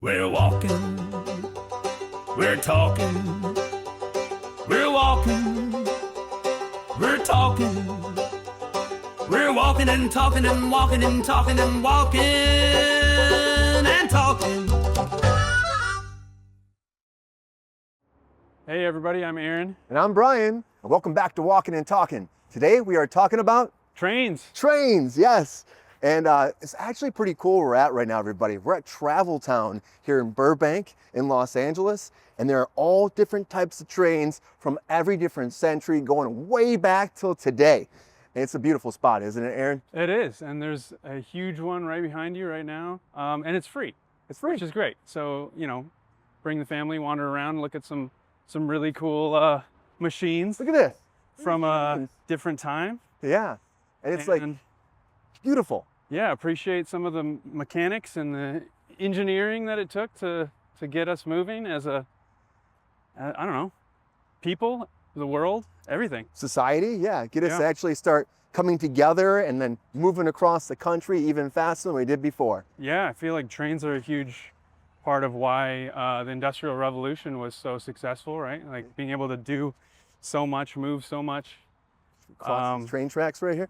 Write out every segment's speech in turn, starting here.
We're walking, we're talking, we're walking, we're talking, we're walking and talking and walking and talking and walking and talking. Hey everybody, I'm Aaron. And I'm Brian, and welcome back to Walkin and Talkin. Today we are talking about Trains. trains, yes. And it's actually pretty cool where we're at right now, everybody. We're at Travel Town here in Burbank in Los Angeles, and there are all different types of trains from every different century going way back till today. And it's a beautiful spot, isn't it, Aaron? It is, and there's a huge one right behind you right now, and it's free. It's free. Which is great. So, bring the family, wander around, look at some really cool machines Look at this. from a different time. Yeah. And it's like beautiful. Yeah, appreciate some of the mechanics and the engineering that it took to get us moving as I don't know, people, the world, everything. Society, yeah. Get us Yeah. to actually start coming together and then moving across the country even faster than we did before. Yeah, I feel like trains are a huge part of why the Industrial Revolution was so successful, right? Like being able to do so much, move so much. Cross these train tracks right here.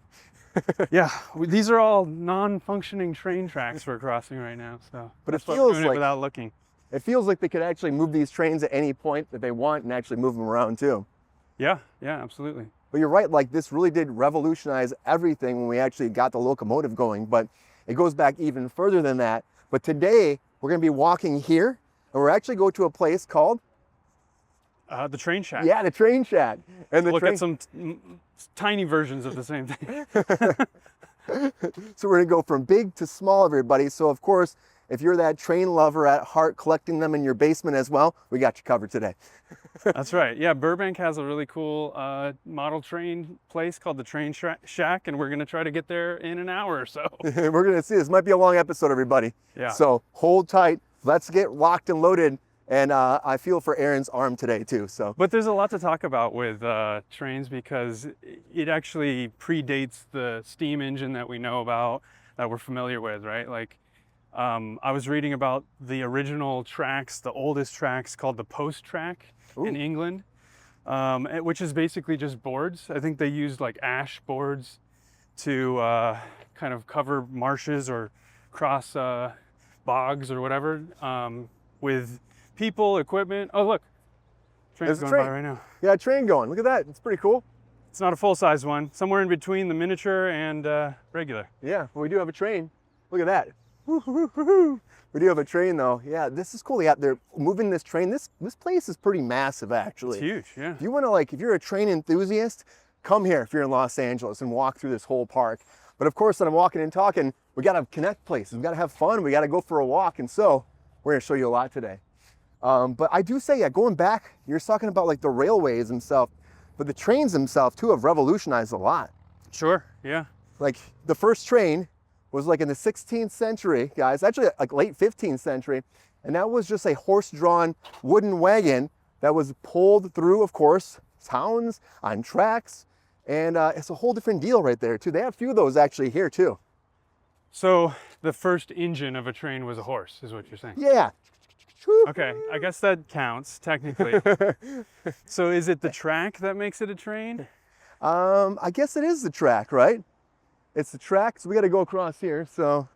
Yeah, these are all non-functioning train tracks we're crossing right now. So, But it that's why we're feels doing it like- without looking. It feels like they could actually move these trains at any point that they want and actually move them around too. Yeah, absolutely. But you're right, like this really did revolutionize everything when we actually got the locomotive going, but it goes back even further than that. But today we're gonna be walking here and we're actually going to a place called, The train shack. yeah, the train shack. And the Look train, at some tiny versions of the same thing. so we're gonna go from big to small, everybody. So of course, if you're that train lover at heart, collecting them in your basement as well, we got you covered today. That's right. Yeah, Burbank has a really cool model train place called the Train Shack, and we're going to try to get there in an hour or so. We're gonna see, this might be a long episode, everybody. Yeah. So hold tight, let's get locked and loaded. And I feel for Aaron's arm today too, so. But there's a lot to talk about with trains because it actually predates the steam engine that we know about, that we're familiar with, right? Like, I was reading about the original tracks, the oldest tracks called the post track in England, which is basically just boards. I think they used like ash boards to kind of cover marshes or cross bogs or whatever with people, equipment. Oh, look, train's There's a going by train. right now. Yeah, train going, look at that, it's pretty cool. It's not a full-size one, somewhere in between the miniature and regular. Yeah, well, we do have a train. Look at that. We do have a train though. Yeah, this is cool. Yeah, they're moving this train. This place is pretty massive actually. It's huge, yeah. If you want to if you're a train enthusiast, come here if you're in Los Angeles and walk through this whole park. But of course, when I'm walking and talking, we got to connect places. We got to have fun. We got to go for a walk. And so we're going to show you a lot today. But I do say, yeah, going back, you're talking about like the railways themselves, but the trains themselves too have revolutionized a lot. Sure, yeah. Like the first train was like in the 16th century, guys, actually like late 15th century. And that was just a horse-drawn wooden wagon that was pulled through, of course, towns on tracks. And it's a whole different deal right there too. They have a few of those actually here too. So the first engine of a train was a horse, is what you're saying? Yeah. Okay, I guess that counts technically. So is it the track that makes it a train? I guess it is the track, right? It's the track, so we got to go across here, so.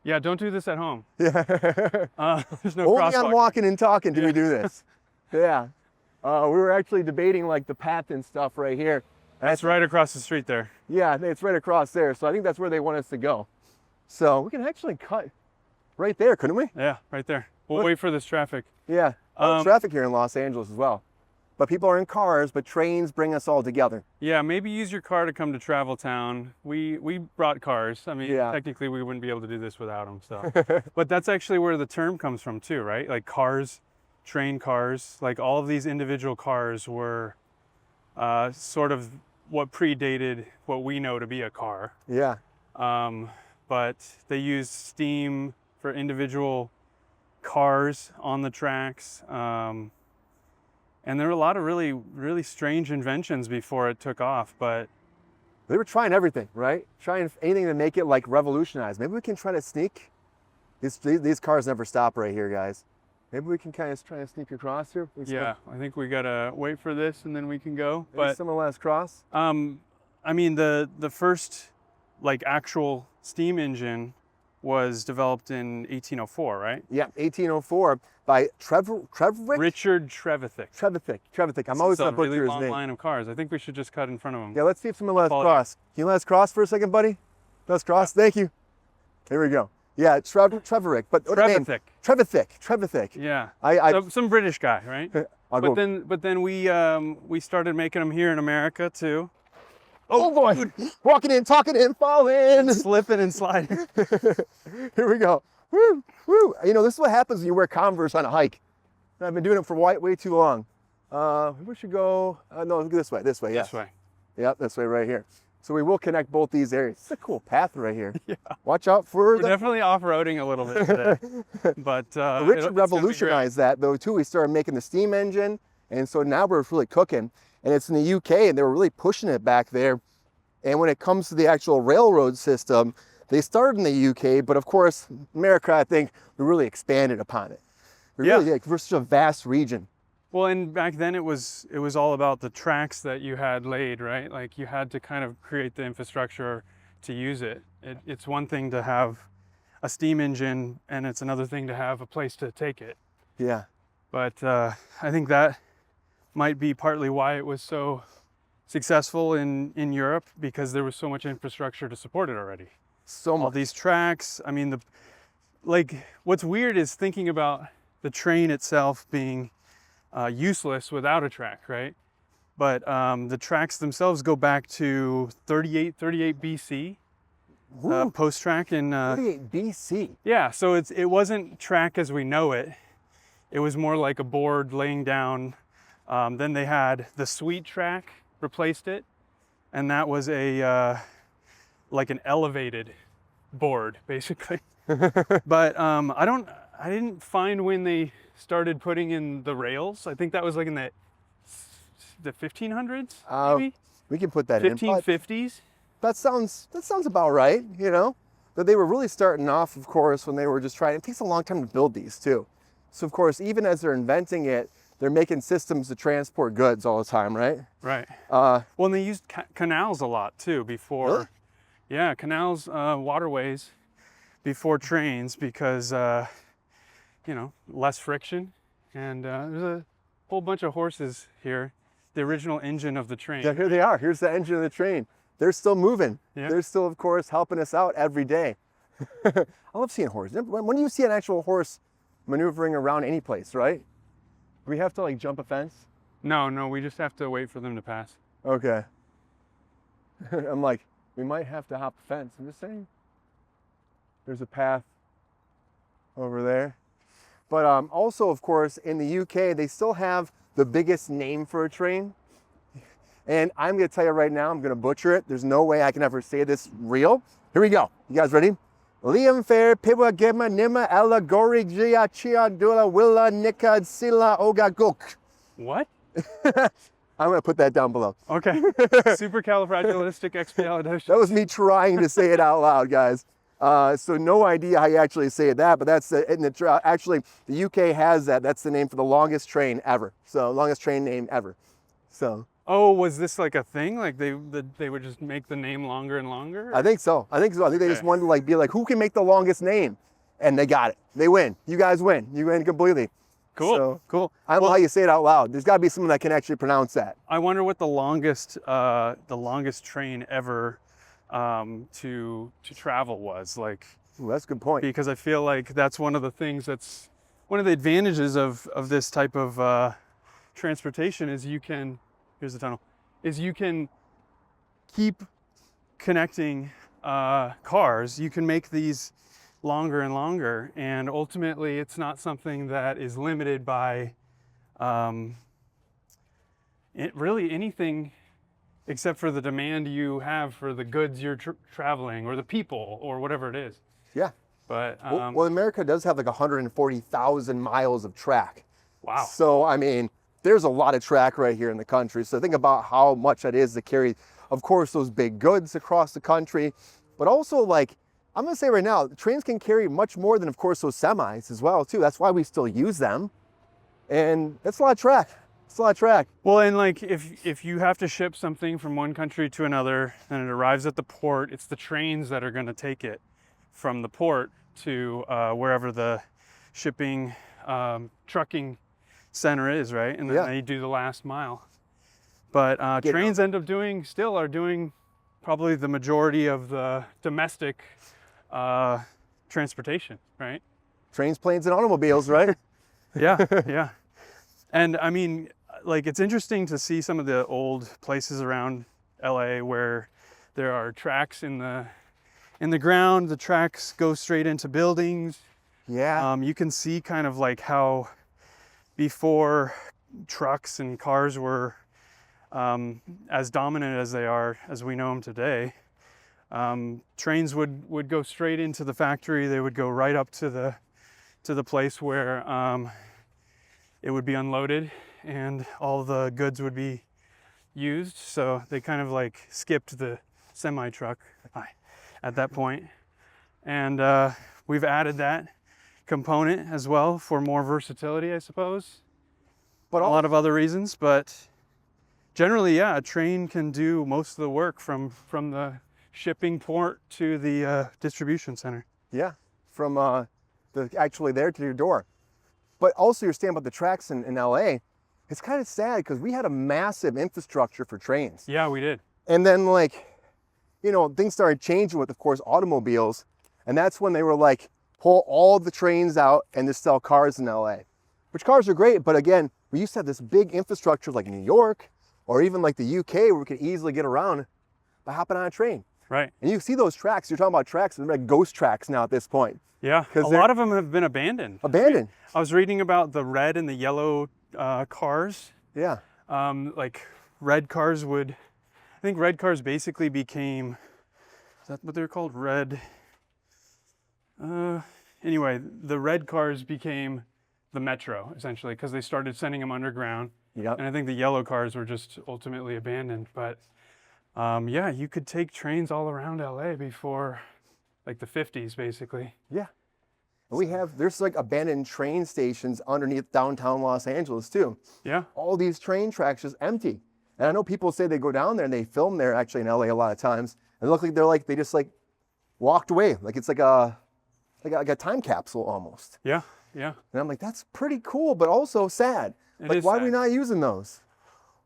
Yeah, don't do this at home. Yeah. There's no Only crosswalk. on Walking and Talking do we do this. Yeah. We were actually debating like the path and stuff right here. That's right across the street there. Yeah, it's right across there, so I think that's where they want us to go. So we can actually cut right there, couldn't we? Yeah, right there. We'll Look. wait for this traffic. Yeah. Traffic here in Los Angeles as well. But people are in cars, but trains bring us all together. Yeah, maybe use your car to come to Travel Town. We brought cars. I mean, Yeah. technically we wouldn't be able to do this without them. So, but that's actually where the term comes from too, right? Like cars, train cars. Like all of these individual cars were sort of what predated what we know to be a car. Yeah. But they used steam for individual cars on the tracks. And there were a lot of really, really strange inventions before it took off, but They were trying everything, right? Trying anything to make it like revolutionize. Maybe we can try to sneak These cars never stop right here, guys. Maybe we can kind of try to sneak across here. Yeah, I think we gotta wait for this and then we can go. Maybe But someone last cross. I mean, the first like actual steam engine was developed in 1804, right? Yeah, 1804 by Trevithick. Richard Trevithick. Trevithick. I'm always It's gonna a butcher really his long name. line of cars. I think we should just cut in front of them. Yeah, let's see if someone lets Follow- cross. Can you let us cross for a second, buddy? Let us cross. Thank you. Here we go. Yeah, Trevithick. But what name? Trevithick. Trevithick. Yeah. I Some British guy, right? I'll But go. then we started making them here in America too. Oh boy! Walking in, talking in, falling. Slipping and sliding. Here we go. Woo, woo. You know, this is what happens when you wear Converse on a hike. And I've been doing it for way too long. We should go. No, this way. This way. Yeah. This way. Yep, this way right here. So we will connect both these areas. It's a cool path right here. Yeah. Watch out for We're definitely off-roading a little bit today. But Richard revolutionized that though too. He started making the steam engine, and so now we're really cooking. And it's in the UK, and they were really pushing it back there. And when it comes to the actual railroad system, they started in the UK, but of course, America, I think, we really expanded upon it. We're such a vast region. Well, and back then it was all about the tracks that you had laid, right? Like you had to kind of create the infrastructure to use it. It's one thing to have a steam engine, and it's another thing to have a place to take it. Yeah. But I think that might be partly why it was so successful in Europe, because there was so much infrastructure to support it already. So All much. these tracks. I mean, what's weird is thinking about the train itself being useless without a track, right? But the tracks themselves go back to 38 BC, post-track in 38 BC. yeah, so it wasn't track as we know it. It was more like a board laying down. Then they had the sweet track, replaced it, and that was a like an elevated board, basically. But I didn't find when they started putting in the rails. I think that was like in the 1500s, maybe We can put that in. 1550s. That sounds about right, you know? But they were really starting off, of course, when they were just trying. It takes a long time to build these too. So of course, even as they're inventing it, they're making systems to transport goods all the time, right? Right. Well, and they used canals a lot too before. Really? Yeah, canals, waterways before trains, because you know, less friction. And there's a whole bunch of horses here. The original engine of the train. Yeah, here they are. Here's the engine of the train. They're still moving. Yeah. They're still, of course, helping us out every day. I love seeing horses. When do you see an actual horse maneuvering around any place, right? Do we have to like jump a fence? No, we just have to wait for them to pass. Okay. I'm like, we might have to hop a fence. I'm just saying. There's a path over there. But also, of course, in the UK, they still have the biggest name for a train. And I'm going to tell you right now, I'm going to butcher it. There's no way I can ever say this real. Here we go. You guys ready? Liam Fair, Piwa Gema, Nima, Ella, Gori, Gia, Chia, Dula, Willa, Nika, Sila, Oga, Gok. What? I'm going to put that down below. Okay. Supercalifragilisticexpialidocious. That was me trying to say it out loud, guys. So no idea how you actually say that, but that's actually the UK has that. That's the name for the longest train ever. So longest train name ever. So. Oh, was this like a thing? Like they would just make the name longer and longer? I think so. I think they just wanted to like be like, who can make the longest name? And they got it. They win. You guys win. You win completely. Cool. So, cool. I don't know how you say it out loud. There's got to be someone that can actually pronounce that. I wonder what the longest train ever to travel was like. Ooh, that's a good point. Because I feel like that's one of the things that's one of the advantages of this type of transportation is here's the tunnel, is you can keep connecting cars. You can make these longer and longer, and ultimately it's not something that is limited by really anything except for the demand you have for the goods you're traveling, or the people, or whatever it is. Yeah. But well, America does have like 140,000 miles of track. wow. So I mean, there's a lot of track right here in the country. So think about how much that is to carry, of course, those big goods across the country, but also like I'm gonna say right now, trains can carry much more than, of course, those semis as well too. That's why we still use them. And that's a lot of track. It's a lot of track. Well, and like if you have to ship something from one country to another and it arrives at the port, it's the trains that are going to take it from the port to wherever the shipping trucking center is, right? And then they do the last mile. But trains end up doing probably the majority of the domestic transportation, right? Trains, planes, and automobiles, right? Yeah, yeah. And I mean, like, it's interesting to see some of the old places around LA where there are tracks in the ground. The tracks go straight into buildings. Yeah. You can see kind of like how before trucks and cars were as dominant as they are, as we know them today, trains would go straight into the factory. They would go right up to the place where it would be unloaded and all the goods would be used. So they kind of like skipped the semi truck at that point. And we've added that component as well for more versatility, I suppose. But a lot of other reasons, but generally, yeah, a train can do most of the work from the shipping port to the distribution center. Yeah, from actually there to your door. But also you're saying about the tracks in LA, it's kind of sad because we had a massive infrastructure for trains. Yeah, we did. And then like, things started changing with, of course, automobiles. And that's when they were like, pull all the trains out and just sell cars in LA. Which cars are great, but again, we used to have this big infrastructure like New York or even like the UK where we could easily get around by hopping on a train. Right. And you see those tracks, you're talking about tracks, they're like ghost tracks now at this point. Yeah, a lot of them have been abandoned. Abandoned. I was reading about the red and the yellow cars. Yeah. Like red cars I think red cars basically became, is that what they're called? Red. Anyway, the red cars became the metro essentially because they started sending them underground. Yep. And I think the yellow cars were just ultimately abandoned. But yeah, you could take trains all around LA before like the 50s basically. Yeah. And there's like abandoned train stations underneath downtown Los Angeles too. Yeah. All these train tracks just empty. And I know people say they go down there and they film there actually in LA a lot of times. And it looks like they just like walked away. Like it's like a time capsule almost. Yeah. Yeah. And I'm like, that's pretty cool, but also sad. Like, why are we not using those?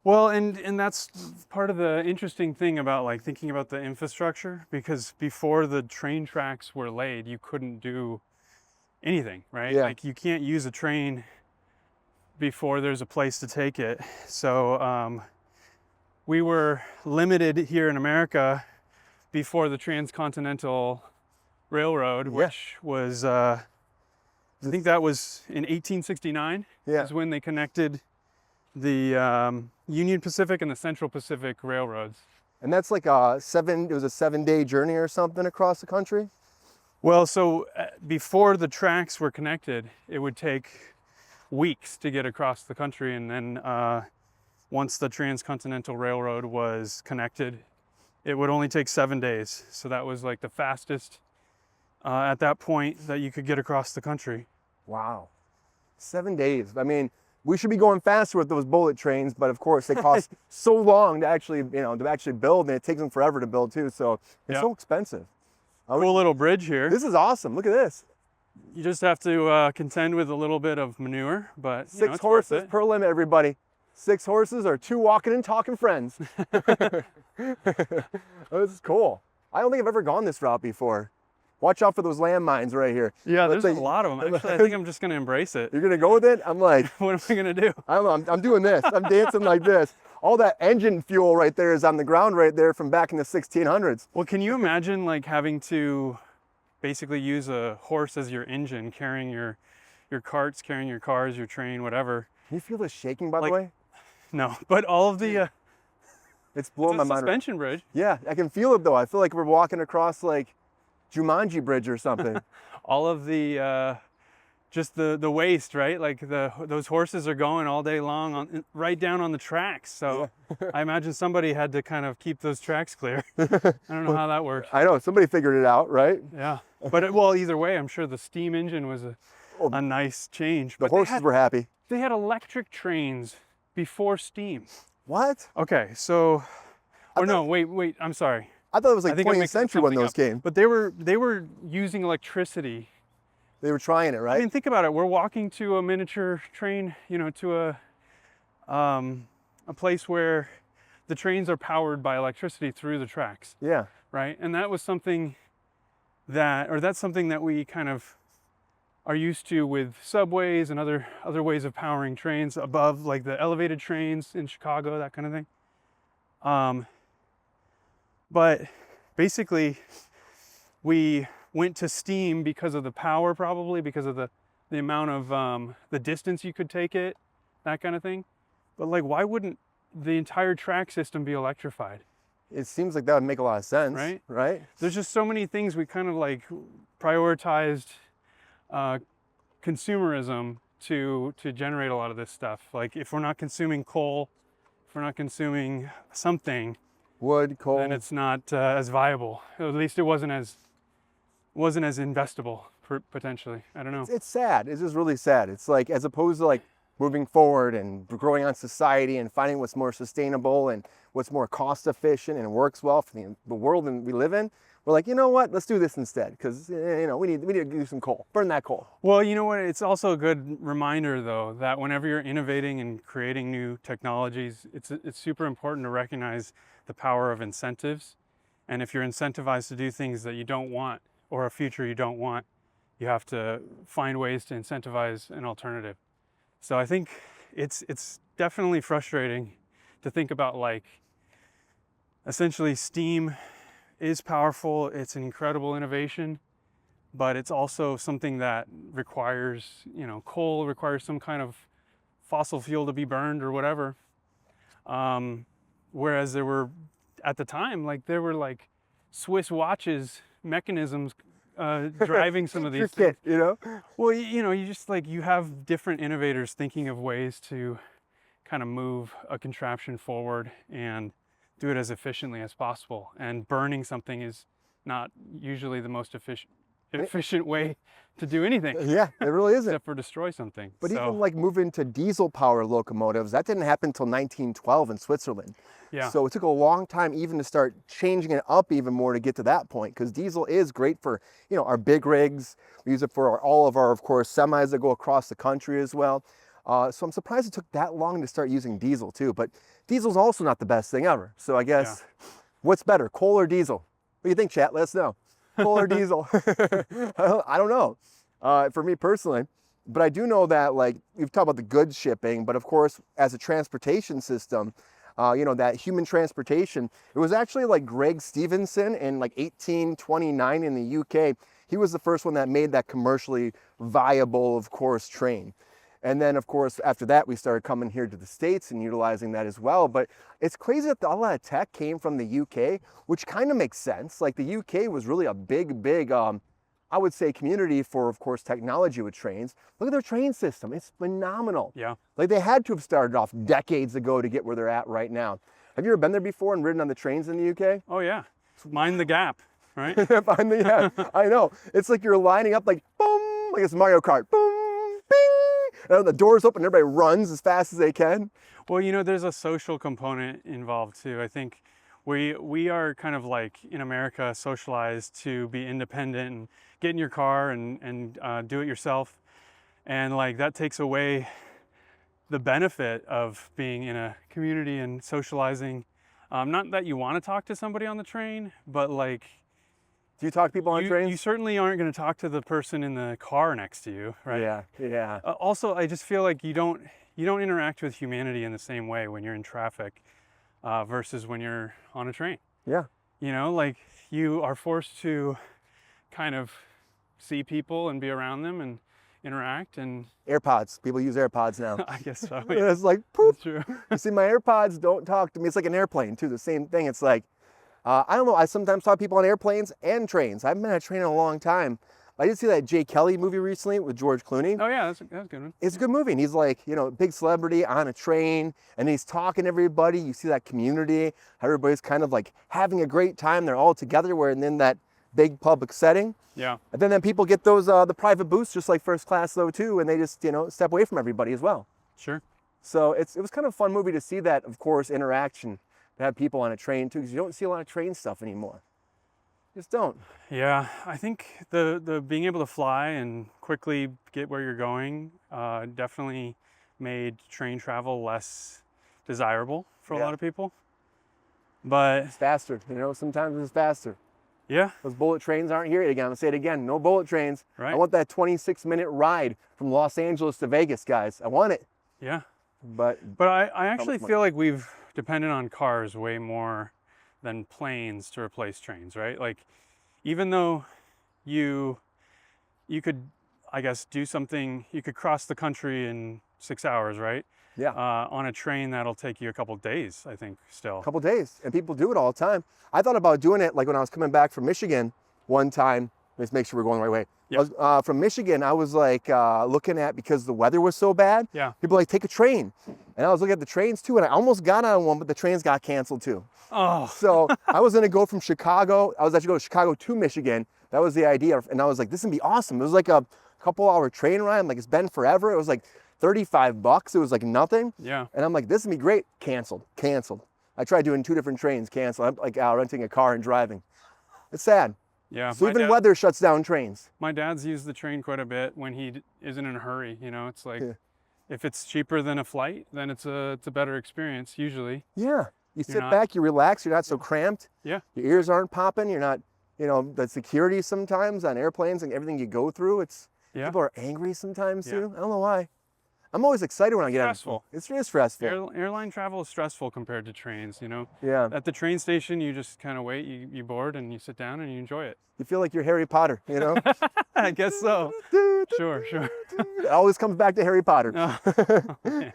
Well, and that's part of the interesting thing about like thinking about the infrastructure, because before the train tracks were laid, you couldn't do anything, right? Yeah. Like you can't use a train before there's a place to take it. So we were limited here in America before the Transcontinental Railroad, which was, I think that was in 1869, is when they connected the Union Pacific and the Central Pacific Railroads. And that's like it was a 7-day journey or something across the country? Well, so before the tracks were connected, it would take weeks to get across the country. And then once the Transcontinental Railroad was connected, it would only take 7 days. So that was like the fastest at that point that you could get across the country. Wow. 7 days. I mean, we should be going faster with those bullet trains, but of course they cost so long to actually build, and it takes them forever to build too. So it's so expensive. Cool little bridge here. This is awesome. Look at this. You just have to contend with a little bit of manure, but 6 horses per limit, everybody. 6 horses or 2 walking and talking friends. Oh, this is cool. I don't think I've ever gone this route before. Watch out for those landmines right here. Yeah, there's a lot of them. Actually, I think I'm just going to embrace it. You're going to go with it? I'm like, what am I going to do? I don't know. I'm doing this. I'm dancing like this. All that engine fuel right there is on the ground right there from back in the 1600s. Well, can you imagine like having to basically use a horse as your engine, carrying your carts, carrying your cars, your train, whatever? Can you feel the shaking, by the way? No, but all of the... it's blowing my mind. Suspension bridge. Yeah, I can feel it though. I feel like we're walking across like Jumanji Bridge or something. All of the just the waste, right? Like those horses are going all day long right down on the tracks. So I imagine somebody had to kind of keep those tracks clear. I don't know how that worked. I know, somebody figured it out, right? Yeah, but well, either way, I'm sure the steam engine was a nice change. The But horses were happy. they had electric trains before steam. What? Okay, so, no, wait, I'm sorry. I thought it was like I think I'm 20th mixing century when something those up. came. But they were using electricity. They were trying it, right? I mean, think about it. We're walking to a miniature train, to a place where the trains are powered by electricity through the tracks, Yeah. right? And that was something that's something that we kind of are used to with subways and other ways of powering trains above, like the elevated trains in Chicago, that kind of thing. But basically, we went to steam because of the power, probably because of the amount of the distance you could take it, that kind of thing. But like, why wouldn't the entire track system be electrified? It seems like that would make a lot of sense, Right? Right? There's just so many things we kind of like prioritized consumerism to generate a lot of this stuff. Like, if we're not consuming coal, if we're not consuming something, Wood, coal. then it's not as viable. At least it wasn't as investable potentially. I don't know. It's sad. It's just really sad. It's like, as opposed to like moving forward and growing on society and finding what's more sustainable and what's more cost efficient and works well for the world we live in, we're like, you know what? Let's do this instead, because we need to do some coal. Burn that coal. Well, you know what? It's also a good reminder, though, that whenever you're innovating and creating new technologies, it's super important to recognize the power of incentives. And if you're incentivized to do things that you don't want, or a future you don't want, you have to find ways to incentivize an alternative. So I think it's definitely frustrating to think about, like, essentially steam is powerful, it's an incredible innovation, but it's also something that requires, coal, requires some kind of fossil fuel to be burned or whatever. Whereas there were, at the time, there were Swiss watches mechanisms driving some of these things. Well, you just you have different innovators thinking of ways to kind of move a contraption forward and do it as efficiently as possible. And burning something is not usually the most efficient way to do anything. Yeah, it really isn't. Except for destroy something. But even moving to diesel power locomotives, that didn't happen until 1912 in Switzerland. Yeah. So it took a long time even to start changing it up even more to get to that point, because diesel is great for, our big rigs. We use it for all of our, of course, semis that go across the country as well. So I'm surprised it took that long to start using diesel too, but diesel's also not the best thing ever. So I guess, What's better, coal or diesel? What do you think, chat? Let us know. Coal or diesel? I don't know, for me personally, but I do know that we've talked about the goods shipping, but of course, as a transportation system, that human transportation, it was actually Greg Stevenson in 1829 in the UK. He was the first one that made that commercially viable, of course, train. And then, of course, after that, we started coming here to the States and utilizing that as well. But it's crazy that all that tech came from the UK, which kind of makes sense. The UK was really a big, I would say, community for, of course, technology with trains. Look at their train system. It's phenomenal. Yeah. They had to have started off decades ago to get where they're at right now. Have you ever been there before and ridden on the trains in the UK? Oh, yeah. Mind the gap, right? Yeah, I know. It's like you're lining up boom, like it's Mario Kart. Boom. And the doors open, everybody runs as fast as they can. Well, there's a social component involved too. I think we are kind of in America socialized to be independent and get in your car and do it yourself. And that takes away the benefit of being in a community and socializing. Not that you want to talk to somebody on the train, but do you talk to people on trains? You certainly aren't going to talk to the person in the car next to you, right? Yeah. Also, I just feel like you don't interact with humanity in the same way when you're in traffic versus when you're on a train. Yeah. You are forced to kind of see people and be around them and interact and... AirPods. People use AirPods now. I guess so. Yeah. It's poop. That's true. You see, my AirPods don't talk to me. It's like an airplane too, the same thing. It's I don't know, I sometimes talk to people on airplanes and trains. I haven't been on a train in a long time, I did see that Jay Kelly movie recently with George Clooney. Oh yeah, that's a good one. It's a good movie, and he's like, you know, a big celebrity on a train, and he's talking to everybody. You see that community, how everybody's kind of like having a great time. They're all together, where and in that big public setting. Yeah. And then people get those the private booths, just like first class though too, and they just, you know, step away from everybody as well. Sure. So it was kind of a fun movie to see that, of course, interaction, to have people on a train too, because you don't see a lot of train stuff anymore. You just don't. Yeah, I think the being able to fly and quickly get where you're going definitely made train travel less desirable for a lot of people. But It's faster, you know, sometimes it's faster. yeah, Those bullet trains aren't here again. I'm gonna say it again, no bullet trains. Right. I want that 26-minute ride from Los Angeles to Vegas, guys. I want it. yeah. But I actually much feel like we've depended on cars way more than planes to replace trains, right? Like, even though you could, I guess, do something, you could cross the country in 6 hours, right? yeah, On a train that'll take you a couple days, I think, still. a couple days, and people do it all the time. I thought about doing it like when I was coming back from Michigan one time. Let's make sure we're going the right way. Yep. I was, from Michigan, I was like looking at, because the weather was so bad, Yeah. people like, take a train. And I was looking at the trains too, and I almost got on one, but the trains got canceled too. Oh, So I was gonna go from Chicago. I was actually going to Chicago to Michigan. That was the idea. And I was like, this is gonna be awesome. It was like a couple-hour train ride. I'm like, it's been forever. It was like $35. It was like nothing. yeah. And I'm like, this is gonna be great. Canceled. I tried doing 2 different trains, canceled. I'm like renting a car and driving. It's sad. Yeah. So even weather shuts down trains. My dad's used the train quite a bit when he isn't in a hurry. You know, it's like, Yeah. if it's cheaper than a flight, then it's a better experience usually. Yeah. You sit not- back, you relax, you're not so cramped. Yeah. Your ears aren't popping. You're not, you know, the security sometimes on airplanes and everything you go through. Yeah. People are angry sometimes Yeah. too. I don't know why. I'm always excited when I get out. Stressful. It's really stressful. Airline travel is stressful compared to trains, you know. Yeah. At the train station, you just kind of wait, you board and you sit down and you enjoy it. You feel like you're Harry Potter, you know? I guess so. Sure. It always comes back to Harry Potter. Oh, man.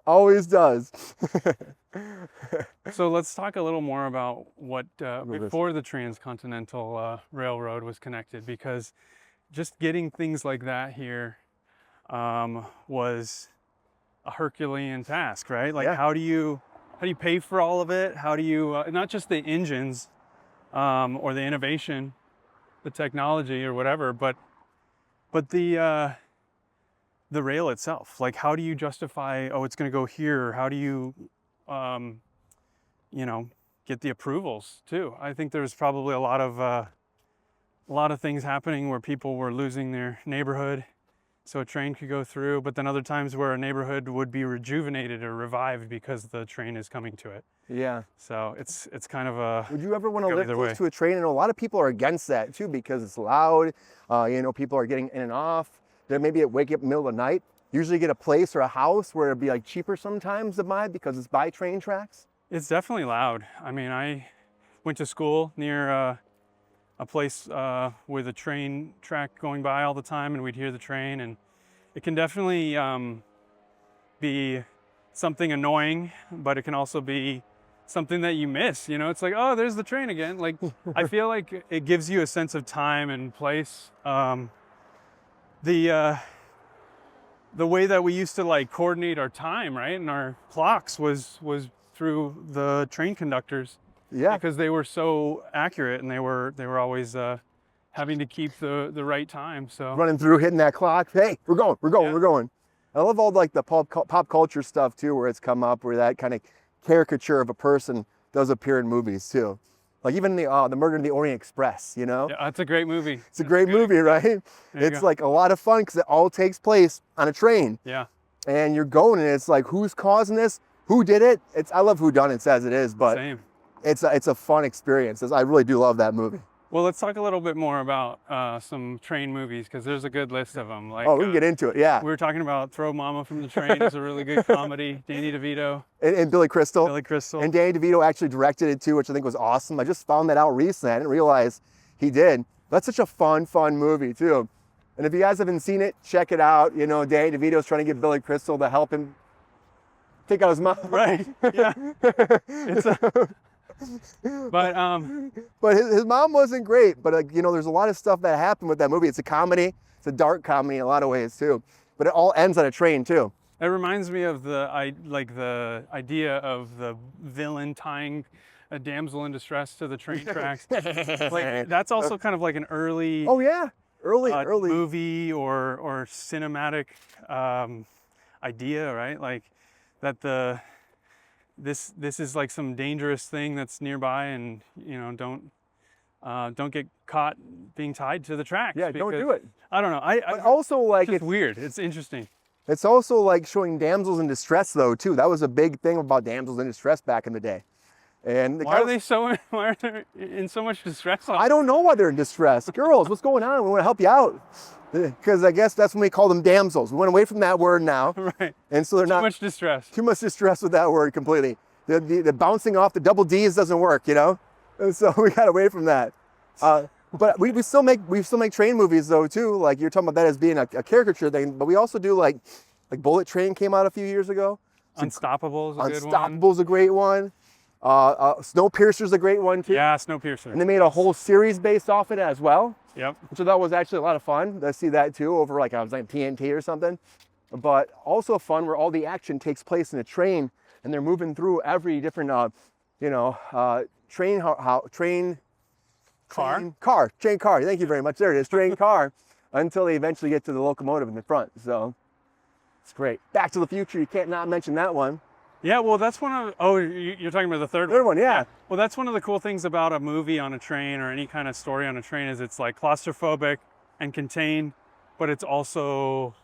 Always does. So let's talk a little more about what before the Transcontinental Railroad was connected, because just getting things like that here was a Herculean task, right? Like, Yeah. how do you pay for all of it? How do you not just the engines or the innovation, the technology or whatever, but the rail itself? Like, how do you justify, oh, it's going to go here? How do you you know, get the approvals too? I think there's probably a lot of things happening where people were losing their neighborhood, so a train could go through, but then other times where a neighborhood would be rejuvenated or revived because the train is coming to it. Yeah. So it's kind of a, Would you ever want to Go live either close way. to a train? And a lot of people are against that too, because it's loud. You know, people are getting in and off. Then maybe at wake up in the middle of the night. Usually get a place or a house where it'd be like cheaper sometimes to buy because it's by train tracks. it's definitely loud. I mean, I went to school near a place with a train track going by all the time, and we'd hear the train, and it can definitely be something annoying, but it can also be something that you miss. You know, it's like, oh, there's the train again. Like, I feel like it gives you a sense of time and place. The way that we used to like coordinate our time, right, and our clocks was through the train conductors. Yeah. Because they were so accurate, and they were always having to keep the right time. So Running through, hitting that clock. Hey, we're going. Yeah. We're going. I love all like the pop culture stuff too, where it's come up, where that kind of caricature of a person does appear in movies too. Like even the Murder in the Orient Express, you know? yeah, that's a great movie. It's a great movie, right? you It's go. like a lot of fun because it all takes place on a train. Yeah, And you're going, and it's like, who's causing this? Who did it? I love whodunits as it is, but same. it's a fun experience. I really do love that movie. Well, let's talk a little bit more about some train movies, because there's a good list of them. Like, Oh, we can get into it, yeah. we were talking about Throw Mama from the Train. It's a really good comedy. Danny DeVito, And Billy Crystal. Billy Crystal. And Danny DeVito actually directed it too, which I think was awesome. I just found that out recently. I didn't realize he did. That's such a fun movie too. And if you guys haven't seen it, check it out. You know, Danny DeVito's trying to get Billy Crystal to help him take out his mouth. Right. Yeah. But his mom wasn't great. But like, you know, there's a lot of stuff that happened with that movie. It's a comedy. It's a dark comedy in a lot of ways too. But it all ends on a train too. It reminds me of the idea of the villain tying a damsel in distress to the train tracks. Like that's also kind of like an early Oh yeah, early movie or cinematic idea, right? Like that this is like some dangerous thing that's nearby, and you know, don't get caught being tied to the tracks. Yeah, don't do it. I don't know. But also like it's weird. It's interesting. It's also like showing damsels in distress though too. That was a big thing about damsels in distress back in the day. And why are they in so much distress? I don't know why they're in distress. Girls, what's going on? We want to help you out. Because I guess that's when we call them damsels. We went away from that word now. Right. And so they're not too much distress. Too much distress with that word completely. The bouncing off the double D's doesn't work, you know? And so we got away from that. But we still make train movies though too. Like you're talking about that as being a caricature thing, but we also do like Bullet Train came out a few years ago. Unstoppable is a good one. Unstoppable's a great one. Snowpiercer's a great one too. Yeah, Snowpiercer. And they made a whole series based off it as well. Yep. Which I thought was actually a lot of fun to see that too over like I was like TNT or something. But also fun where all the action takes place in a train and they're moving through every different train car. Thank you very much. There it is, train car, until they eventually get to the locomotive in the front. So it's great. Back to the Future. You can't not mention that one. Yeah, well, that's one of. Oh, you're talking about the third one. Third one, yeah. Well, that's one of the cool things about a movie on a train or any kind of story on a train is it's like claustrophobic and contained, but it's also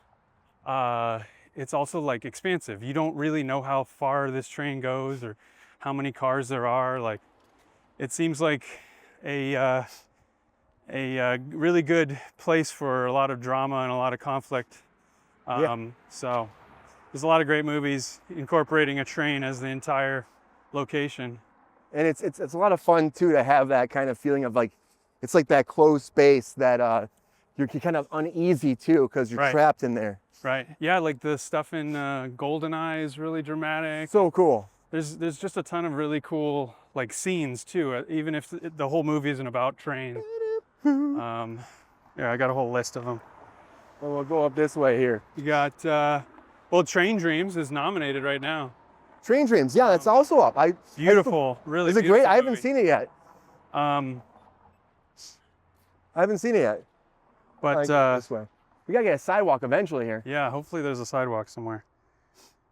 like expansive. You don't really know how far this train goes or how many cars there are. Like, it seems like a really good place for a lot of drama and a lot of conflict. So there's a lot of great movies incorporating a train as the entire location. And it's a lot of fun too to have that kind of feeling of like, it's like that closed space that you're kind of uneasy too because you're trapped in there. Right. Yeah, like the stuff in GoldenEye is really dramatic. So cool. There's just a ton of really cool like scenes too, even if the whole movie isn't about trains. Yeah, I got a whole list of them. Well, we'll go up this way here. You got, well, Train Dreams is nominated right now. Train Dreams, yeah, that's also up. Beautiful, really. Is it great? I haven't seen it yet. But this way. We gotta get a sidewalk eventually here. Yeah, hopefully there's a sidewalk somewhere.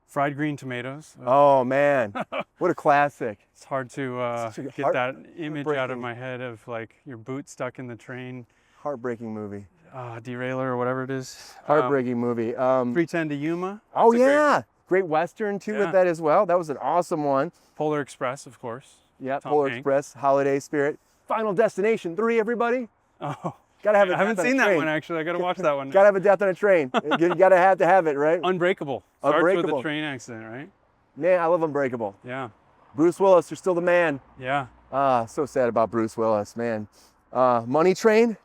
Fried green tomatoes. Oh man, what a classic. It's hard to get that image out of my head of like your boot stuck in the train. Heartbreaking movie. Derailleur or whatever it is. Heartbreaking movie. 310 to Yuma. Oh yeah, great Western too with that as well. That was an awesome one. Polar Express, of course. Yeah, Polar Express, Holiday Spirit. Final Destination 3, everybody. Oh. Gotta have I haven't seen that one actually. I gotta watch that one. Gotta have a death on a train. You gotta have to have it, right? Unbreakable. Starts with a train accident, right? Man, I love Unbreakable. Yeah. Bruce Willis, you're still the man. Yeah. So sad about Bruce Willis, man. Money Train.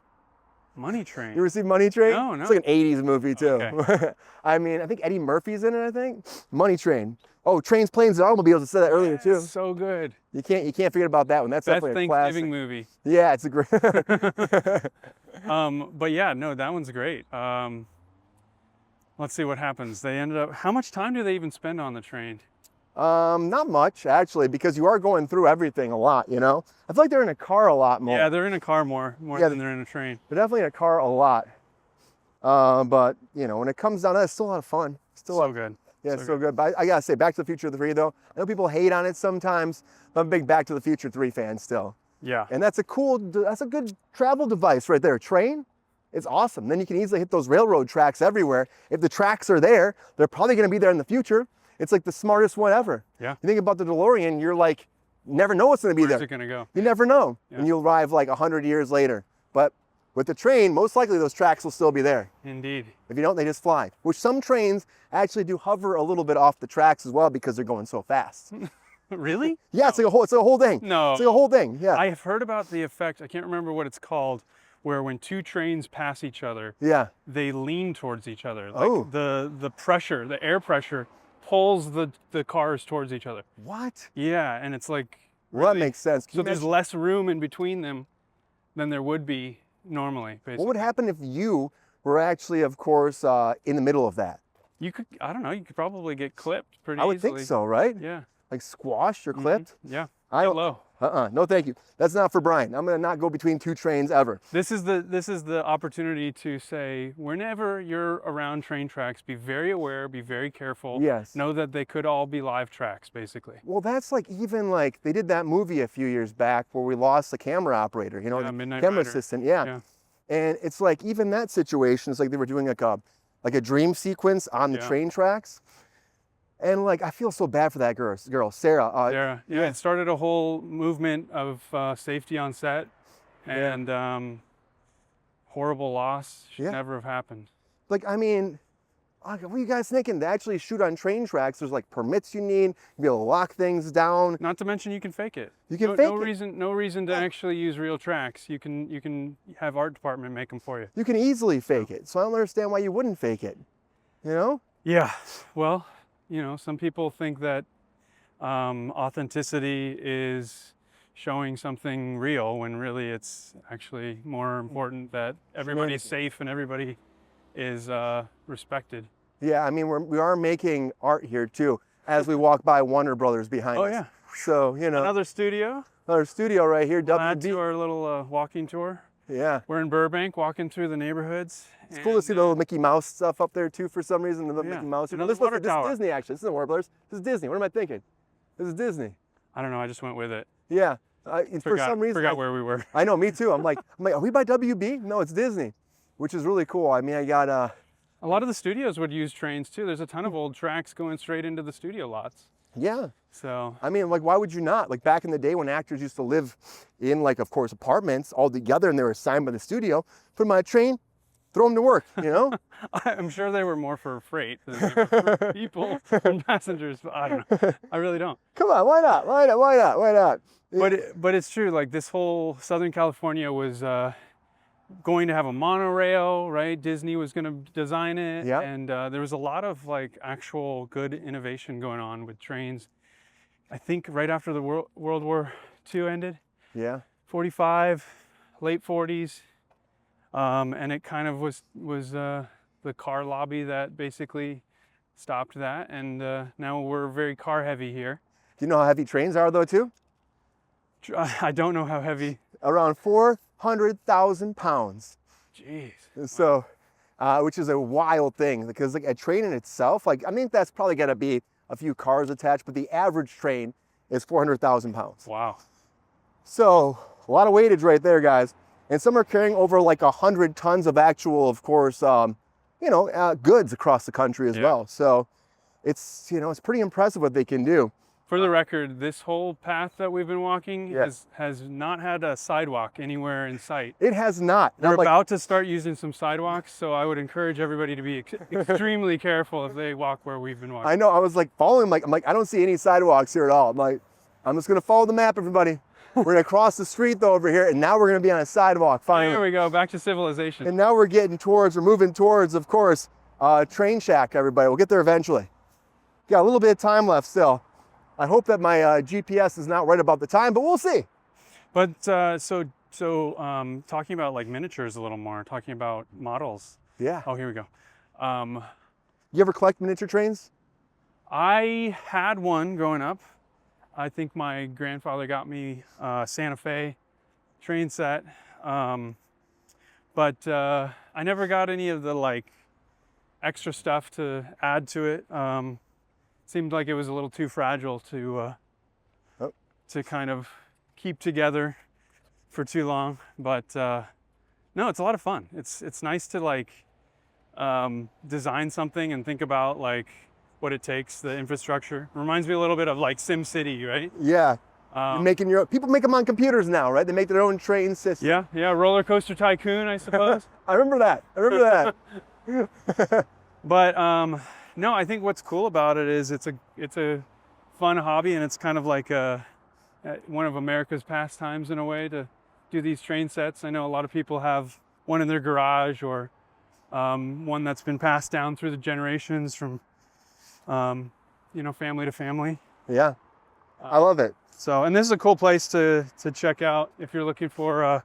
Money Train. You ever seen Money Train? No. It's like an 80s movie too. Okay. I mean, I think Eddie Murphy's in it, I think. Money Train. Oh, Trains, Planes, and Automobiles. I said that earlier too. So good. You can't forget about that one. That's Best definitely a classic. Thanksgiving movie. Yeah, it's a great. But yeah, no, that one's great. Let's see what happens. They ended up. How much time do they even spend on the train? Not much actually, because you are going through everything a lot. You know, I feel like they're in a car a lot more. Yeah, they're in a car more than they're in a train. They're definitely in a car a lot. But you know, when it comes down to that, it's still a lot of fun. Still so good. Yeah, so good. But I gotta say, Back to the Future 3 though, I know people hate on it sometimes, but I'm a big Back to the Future 3 fan still. Yeah. And that's a good travel device right there. Train, it's awesome. Then you can easily hit those railroad tracks everywhere. If the tracks are there, they're probably gonna be there in the future. It's like the smartest one ever. Yeah. You think about the DeLorean, you're like, never know what's gonna be there. Where's it gonna go? You never know. Yeah. And you'll arrive like 100 years later. But with the train, most likely those tracks will still be there. Indeed. If you don't, they just fly. Which some trains actually do hover a little bit off the tracks as well because they're going so fast. Really? Yeah, it's like a whole thing. No. It's like a whole thing, yeah. I have heard about the effect, I can't remember what it's called, where when two trains pass each other, yeah, they lean towards each other. Like the pressure, the air pressure pulls the cars towards each other. What? Yeah, and it's like Well, that really. makes sense. Can So you there's imagine- less room in between them than there would be normally, basically. What would happen if you were actually, of course, in the middle of that? You could, I don't know, you could probably get clipped pretty I would easily. think so, right? Yeah. Like squashed or clipped? Yeah. I Get don't. low. No, thank you. That's not for Brian. I'm gonna not go between two trains ever. This is the opportunity to say, whenever you're around train tracks, be very aware, be very careful. Yes. Know that they could all be live tracks, basically. Well, that's like even like they did that movie a few years back where we lost the camera operator, you know, Yeah, the Midnight camera Rider. assistant. Yeah. Yeah. And it's like even that situation, it's like they were doing like a dream sequence on the Yeah. train tracks. And like I feel so bad for that girl, Sarah. Sarah. Yeah, it started a whole movement of safety on set, Yeah. and horrible loss should Yeah. never have happened. Like I mean, what are you guys thinking? To actually shoot on train tracks, there's like permits you need. You be able to lock things down. Not to mention you can fake it. You can no, fake no it. No reason to actually use real tracks. You can have art department make them for you. You can easily fake it. So I don't understand why you wouldn't fake it. You know? Yeah. Well, you know, some people think that authenticity is showing something real when really it's actually more important that everybody's safe and everybody is respected. Yeah, I mean, we are making art here too as we walk by Warner Brothers behind us. Oh yeah. So, you know, Another studio. another studio right here, Add to WB. our little walking tour. Yeah. We're in Burbank, walking through the neighborhoods. It's cool to see the little Mickey Mouse stuff up there too for some reason. The little Yeah. Mickey Mouse. Another This water is tower. Disney actually. This isn't Warner Brothers. This is Disney. What am I thinking? This is Disney. I don't know. I just went with it. Yeah. For some reason. Forgot where we were. I know, me too. I'm like, are we by WB? No, it's Disney, which is really cool. I mean, I got A lot of the studios would use trains too. There's a ton of old tracks going straight into the studio lots. yeah. So I mean, like, why would you not? Like back in the day when actors used to live in, like, of course, apartments all together and they were assigned by the studio, put them on a train, throw them to work, you know? I'm sure they were more for freight than they were for people and passengers. But I don't know. I really don't. Come on, why not? Why not? Why not? Why not? But it's true. Like this whole Southern California was going to have a monorail, right? Disney was going to design it, Yeah. and there was a lot of like actual good innovation going on with trains. I think right after the World War II ended, Yeah. 45, late 40s, and it kind of was the car lobby that basically stopped that, and now we're very car heavy here. Do you know how heavy trains are though too? I don't know how heavy. Around 400,000 pounds. Jeez. So, which is a wild thing because like a train in itself, like I think that's probably got to be a few cars attached, but the average train is 400,000 pounds. Wow. So a lot of weightage right there, guys. And some are carrying over like 100 tons of actual, of course, goods across the country as Yeah. well. So it's, it's pretty impressive what they can do. For the record, this whole path that we've been walking Yeah. has not had a sidewalk anywhere in sight. It has not. And We're I'm like, about to start using some sidewalks, so I would encourage everybody to be extremely careful if they walk where we've been walking. I know, I was like following, I'm like, I don't see any sidewalks here at all. I'm like, I'm just gonna follow the map, everybody. We're gonna cross the street though over here, and now we're gonna be on a sidewalk finally. There we go, back to civilization. And now we're moving towards, of course, Train Shack, everybody. We'll get there eventually. Got a little bit of time left still. I hope that my GPS is not right about the time, but we'll see. But so talking about like miniatures a little more, talking about models. Yeah. Oh, here we go. You ever collect miniature trains? I had one growing up. I think my grandfather got me a Santa Fe train set, but I never got any of the like extra stuff to add to it. Seemed like it was a little too fragile to kind of keep together for too long. But no, it's a lot of fun. It's nice to like design something and think about like what it takes, the infrastructure. Reminds me a little bit of like Sim City, right? Yeah. People make them on computers now, right? They make their own train system. Yeah, Roller Coaster Tycoon, I suppose. I remember that. But no, I think what's cool about it is it's a fun hobby, and it's kind of like one of America's pastimes in a way to do these train sets. I know a lot of people have one in their garage or one that's been passed down through the generations from family to family. Yeah. I love it. So, and this is a cool place to check out if you're looking for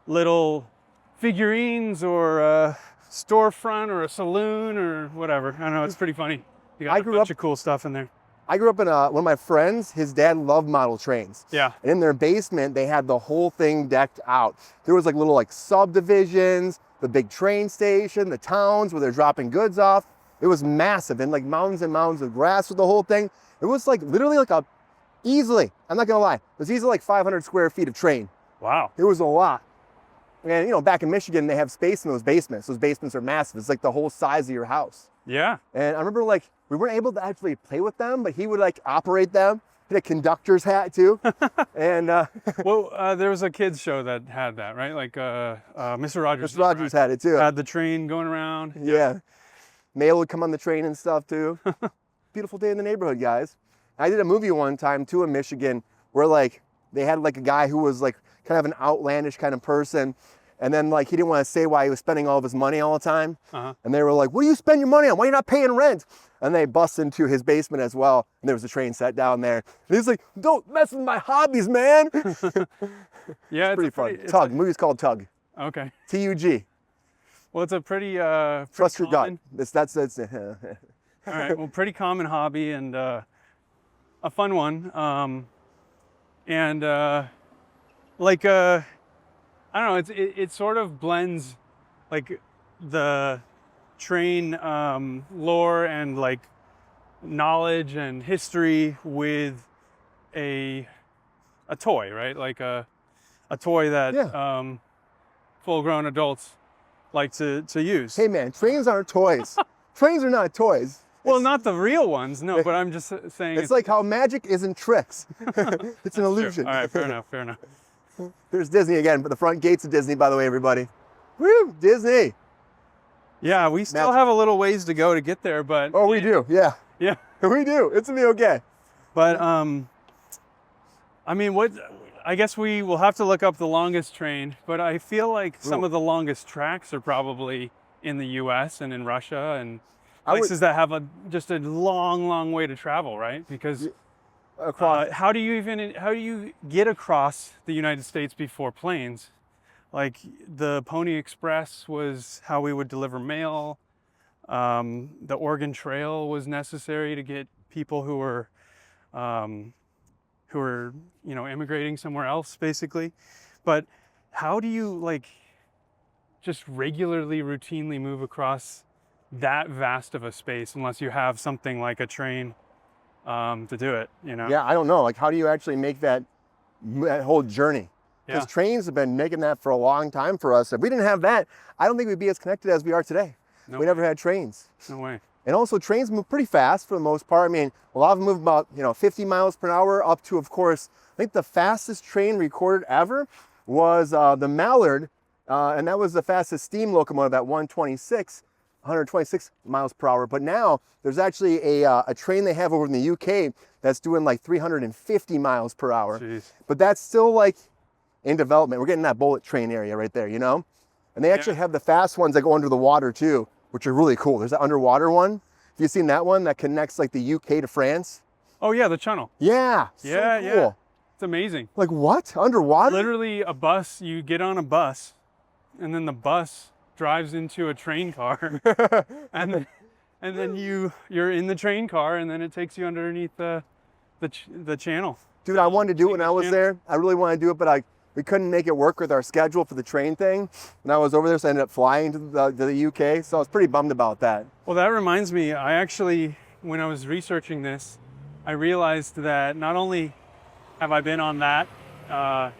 little figurines or a storefront or a saloon or whatever. I don't know, it's pretty funny. You got a bunch of cool stuff in there. I grew up in one of my friends, his dad loved model trains. Yeah. And in their basement, they had the whole thing decked out. There was like little like subdivisions, the big train station, the towns where they're dropping goods off. It was massive, and like mountains and mountains of grass with the whole thing. It was like literally like easily, I'm not gonna lie, it was easily like 500 square feet of train. Wow. It was a lot. And you know, back in Michigan, they have space in those basements. Those basements are massive. It's like the whole size of your house. Yeah. And I remember like, we weren't able to actually play with them, but he would like operate them. He had a conductor's hat too. And well, there was a kids show that had that, right? Like Mr. Rogers. Mr. Rogers had it too. Had the train going around. Yeah. Mail would come on the train and stuff too. Beautiful day in the neighborhood, guys. I did a movie one time too in Michigan where like they had like a guy who was like kind of an outlandish kind of person. And then like he didn't want to say why he was spending all of his money all the time. And they were like, what do you spend your money on? Why are you not paying rent? And they bust into his basement as well. And there was a train set down there. And he's like, don't mess with my hobbies, man. Yeah, it's pretty fun. Tug. The movie's called Tug. Okay. T-U-G. Well, it's a pretty Trust your gut. That's all right. Well, pretty common hobby and a fun one. I don't know. It sort of blends like the train lore and like knowledge and history with a toy, right? Like a toy that full-grown adults like to use. Hey man, trains aren't toys. Trains are not toys. Well, not the real ones, no, but I'm just saying. It's like how magic isn't tricks. It's an illusion. True. All right, fair enough, fair enough. There's Disney again, but the front gates of Disney, by the way, everybody. Woo, Disney. Yeah, we still have a little ways to go to get there, but. Oh, we do, yeah. Yeah. We do, it's gonna be okay. But, I mean, I guess we will have to look up the longest train, but I feel like some of the longest tracks are probably in the US and in Russia and places that have just a long, long way to travel, right? Because how do you get across the United States before planes? Like the Pony Express was how we would deliver mail. The Oregon Trail was necessary to get people who were immigrating somewhere else, basically. But how do you like just regularly, routinely move across that vast of a space unless you have something like a train to do it, you know? Yeah, I don't know. Like, how do you actually make that whole journey? Because trains have been making that for a long time for us. If we didn't have that, I don't think we'd be as connected as we are today. No we never had trains. No way. And also trains move pretty fast for the most part. I mean, a lot of them move about 50 miles per hour up to, of course, I think the fastest train recorded ever was the Mallard, and that was the fastest steam locomotive at 126 miles per hour. But now there's actually a train they have over in the UK that's doing like 350 miles per hour. Jeez. But that's still like in development. We're getting that bullet train area right there, you know? And they actually have the fast ones that go under the water too, which are really cool. There's an underwater one. Have you seen that one that connects like the UK to France? Oh yeah, the channel. Yeah. Yeah, so cool. yeah. It's amazing. Like what? Underwater? Literally a bus, you get on a bus and then the bus drives into a train car and then you're in the train car and then it takes you underneath the channel. Dude, I wanted to do it when I was there. I really wanted to do it, but we couldn't make it work with our schedule for the train thing. When I was over there, so I ended up flying to the UK. So I was pretty bummed about that. Well, that reminds me, I actually, when I was researching this, I realized that not only have I been on that, a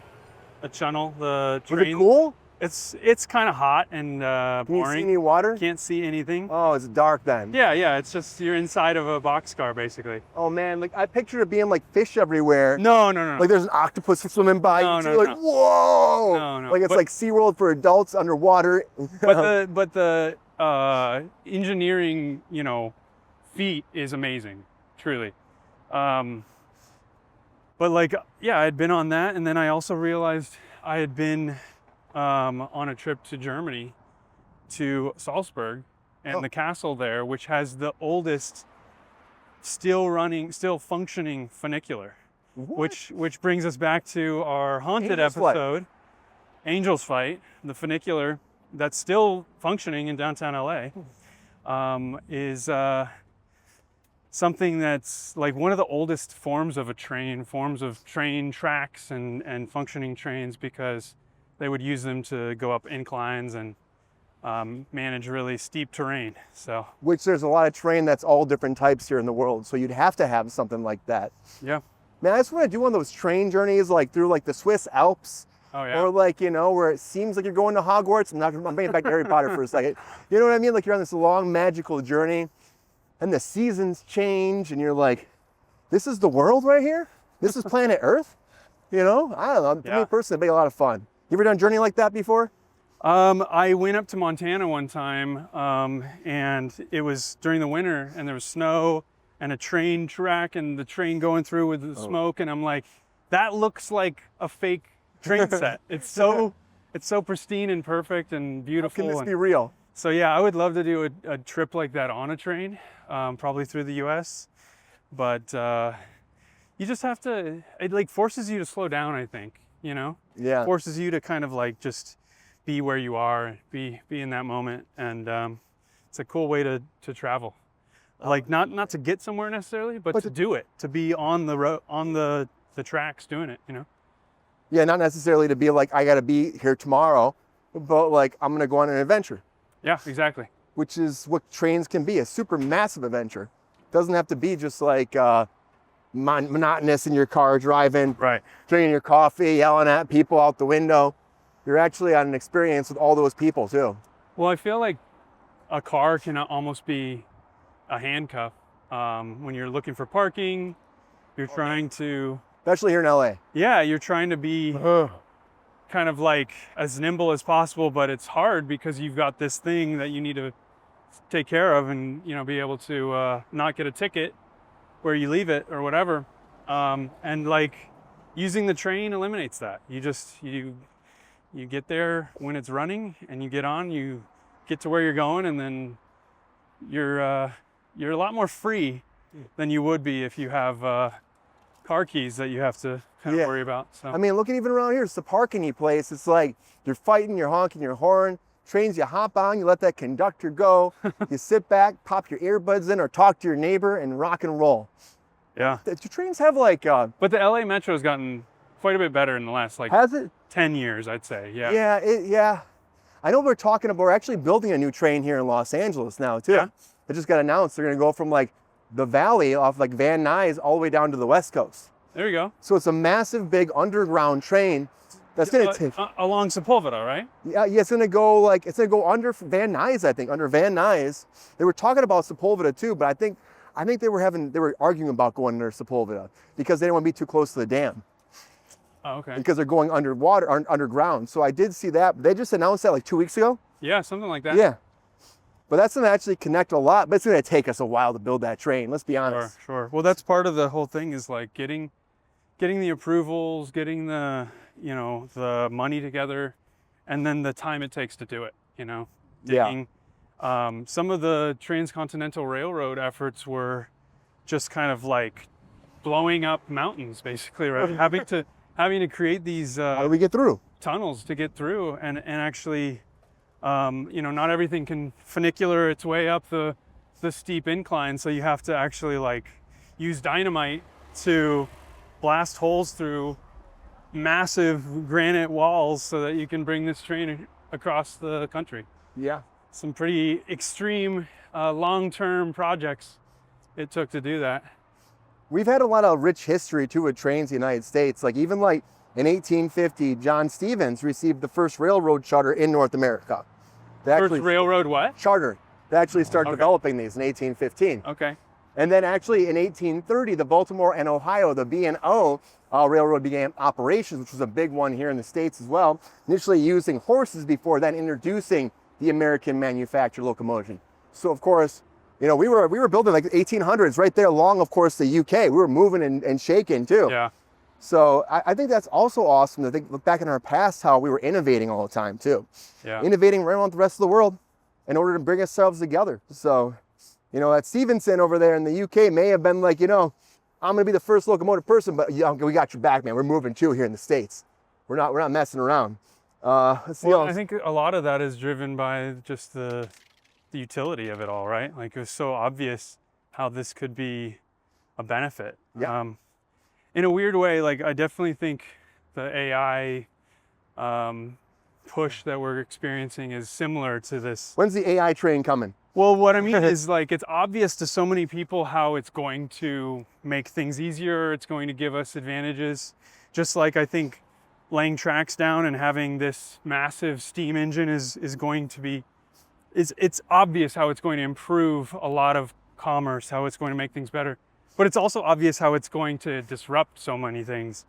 channel, the train. Was it cool? It's kind of hot and boring. Can you see any water? Can't see anything. Oh, it's dark then. Yeah, it's just you're inside of a boxcar basically. Oh man, like I pictured it being like fish everywhere. No. Like there's an octopus swimming by. No, like, whoa! No. Like it's like SeaWorld for adults underwater. But the engineering, feat is amazing, truly. But like, yeah, I'd been on that, and then I also realized I had been on a trip to Germany, to Salzburg, and the castle there, which has the oldest still functioning funicular. which brings us back to our haunted Angel's Flight. episode, Angel's Fight, the funicular that's still functioning in downtown LA, is something that's like one of the oldest forms of train tracks and functioning trains, because they would use them to go up inclines and manage really steep terrain. So, which there's a lot of terrain that's all different types here in the world. So you'd have to have something like that. yeah. Man, I just want to do one of those train journeys like through like the Swiss Alps. Oh yeah. Or like, you know, where it seems like you're going to Hogwarts. I'm bringing it back to Harry Potter for a second. You know what I mean? Like you're on this long magical journey and the seasons change and you're like, this is the world right here? This is planet Earth? You know? I don't know. To me personally, it'd be a lot of fun. You ever done a journey like that before? I went up to Montana one time, and it was during the winter, and there was snow and a train track and the train going through with the smoke, and I'm like, that looks like a fake train set. It's so pristine and perfect and beautiful. How can this be real? So yeah, I would love to do a trip like that on a train, probably through the US, but you just have to, it like forces you to slow down, I think, you know? Yeah. Forces you to kind of like just be where you are, be in that moment, and it's a cool way to travel. Like not to get somewhere necessarily, but to do it, to be on the road, on the tracks doing it, you know? Yeah, not necessarily to be like, I gotta be here tomorrow, but like, I'm gonna go on an adventure. Yeah, exactly. Which is what trains can be, a super massive adventure. Doesn't have to be just like monotonous in your car driving, Right. drinking your coffee, yelling at people out the window. You're actually on an experience with all those people too. Well, I feel like a car can almost be a handcuff when you're looking for parking. You're trying to, Especially here in LA. yeah, you're trying to be kind of like as nimble as possible, but it's hard because you've got this thing that you need to take care of and, you know, be able to not get a ticket where you leave it or whatever. And like using the train eliminates that. You get there when it's running and you get on, you get to where you're going, and then you're a lot more free than you would be if you have car keys that you have to kind of worry about. So I mean, looking even around here, it's the parking place. It's like you're fighting, you're honking your horn. Trains, you hop on, you let that conductor go. You sit back, pop your earbuds in, or talk to your neighbor and rock and roll. yeah. Do trains have like, But the LA Metro has gotten quite a bit better in the last like has it? 10 years, I'd say. Yeah. Yeah. I know we're actually building a new train here in Los Angeles now too. Yeah. It just got announced. They're gonna go from like the valley off like Van Nuys all the way down to the West Coast. There you go. So it's a massive, big underground train that's gonna take. Along Sepulveda, right? Yeah, it's gonna go under Van Nuys, I think, under Van Nuys. They were talking about Sepulveda too, but I think they were arguing about going under Sepulveda because they didn't want to be too close to the dam. Oh, okay. Because they're going underground. So I did see that. They just announced that like 2 weeks ago. Yeah, something like that. Yeah. But that's gonna actually connect a lot, but it's gonna take us a while to build that train, let's be honest. Sure. Well, that's part of the whole thing, is like getting the approvals, getting the money together, and then the time it takes to do it, you know. Digging. Some of the Transcontinental Railroad efforts were just kind of like blowing up mountains, basically, right? having to create these How do we get through? tunnels to get through, and actually, not everything can funicular its way up the steep incline, so you have to actually like use dynamite to blast holes through massive granite walls so that you can bring this train across the country. Yeah. Some pretty extreme long-term projects it took to do that. We've had a lot of rich history too with trains in the United States. Like even like in 1850, John Stevens received the first railroad charter in North America. First railroad what? Charter. They actually started developing these in 1815. Okay. And then actually in 1830, the Baltimore and Ohio, the B&O Railroad began operations, which was a big one here in the States as well, initially using horses before then introducing the American manufactured locomotion. So of course, we were building like the 1800s right there along, of course, the UK. We were moving and shaking too. Yeah. So I think that's also awesome to look back in our past, how we were innovating all the time too. Yeah. Innovating right around the rest of the world in order to bring ourselves together. So, that Stevenson over there in the UK may have been like, I'm gonna be the first locomotive person, but yeah, we got your back, man. We're moving too here in the States. We're not messing around. Let's see. Well, I think a lot of that is driven by just the utility of it all, right? Like it was so obvious how this could be a benefit. Yeah. In a weird way, like I definitely think the AI push that we're experiencing is similar to this. When's the AI train coming? Well, what I mean is like it's obvious to so many people how it's going to make things easier. It's going to give us advantages. Just like I think laying tracks down and having this massive steam engine is going to be, it's obvious how it's going to improve a lot of commerce, how it's going to make things better. But it's also obvious how it's going to disrupt so many things.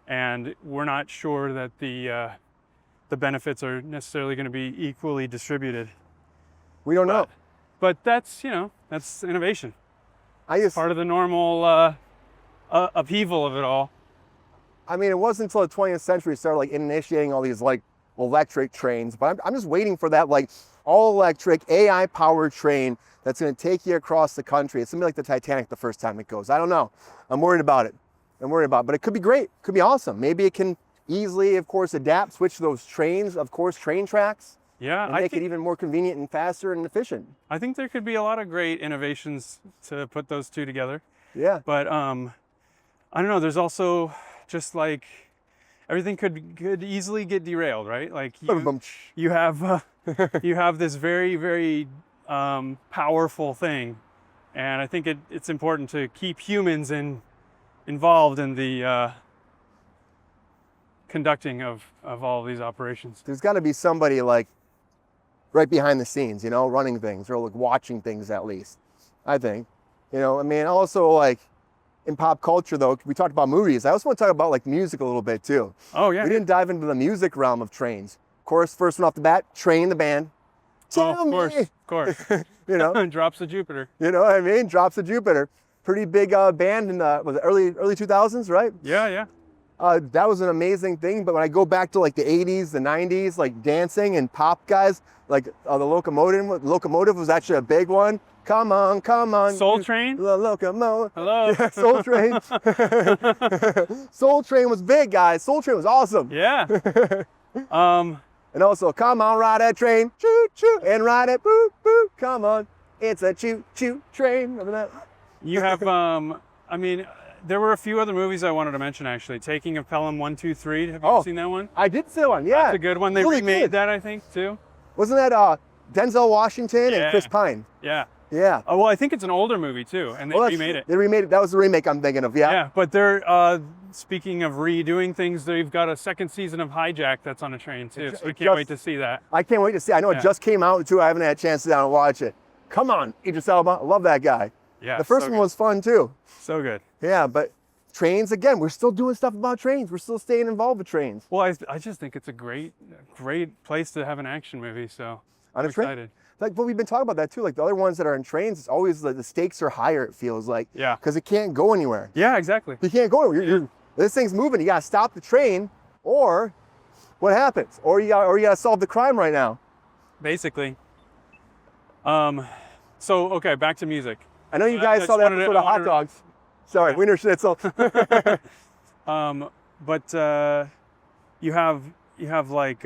And we're not sure that the benefits are necessarily going to be equally distributed. We don't know. But that's, you know, that's innovation. I just, Part of the normal upheaval of it all. I mean, it wasn't until the 20th century started like initiating all these like electric trains, but I'm just waiting for that like all electric AI powered train that's going to take you across the country. It's going to be like the Titanic the first time it goes. I don't know. I'm worried about it. But it could be great. It could be awesome. Maybe it can easily, of course, adapt, switch those trains, of course, train tracks. Yeah, And make it even more convenient and faster and efficient. I think there could be a lot of great innovations to put those two together. Yeah. But I don't know. There's also just like everything could easily get derailed, right? Like you have you have this very, very powerful thing, and I think it's important to keep humans involved in the conducting of all of these operations. There's got to be somebody like right behind the scenes, you know, running things or like watching things at least. I think, you know, I mean, also like in pop culture though, we talked about movies. I also want to talk about like music a little bit too. Oh yeah. We didn't dive into the music realm of trains. Of course, first one off the bat, Train the band. Of course. You know, Drops of Jupiter. you know what I mean? Drops of Jupiter. Pretty big band in the was it early 2000s, right? Yeah. That was an amazing thing. But when I go back to like the 80s, the 90s, like dancing and pop guys, like the locomotive was actually a big one. Come on. Soul Train? The locomotive. Hello. Yeah, Soul Train. Soul Train was big, guys. Soul Train was awesome. Yeah. And also, come on, ride that train, choo choo, and ride it, boo boo. Come on, it's a choo choo train. Remember that? You have, I mean, there were a few other movies I wanted to mention actually. Taking of Pelham 1, 2, 3. Have you seen that one? I did see one. Yeah, That's a good one. They Really remade good. that, I think, too. Wasn't that Denzel Washington and Yeah. Chris Pine? Yeah. Yeah. Oh, well, I think it's an older movie too, and they remade it. They remade it. That was the remake I'm thinking of. Yeah. Yeah, but they're speaking of redoing things. They've got a second season of Hijack that's on a train too, so I can't wait to see that. I can't wait to see. I know it just came out too. I haven't had a chance to sit down and watch it. Come on, Idris Elba. I love that guy. Yeah. The first so one good. was fun too. So good. Yeah, but trains again. We're still doing stuff about trains. We're still staying involved with trains. Well, I just think it's a great place to have an action movie. So On I'm a train. excited. Like, but we've been talking about that too. Like the other ones that are in trains, it's always like the stakes are higher. It feels like. Yeah. Because it can't go anywhere. Yeah, exactly. You can't go anywhere. This thing's moving. You gotta stop the train, or what happens? Or you gotta solve the crime right now. Basically. So okay, back to music. I know you guys saw that episode of Hot Dogs. Sorry, Wiener Schnitzel. But you have like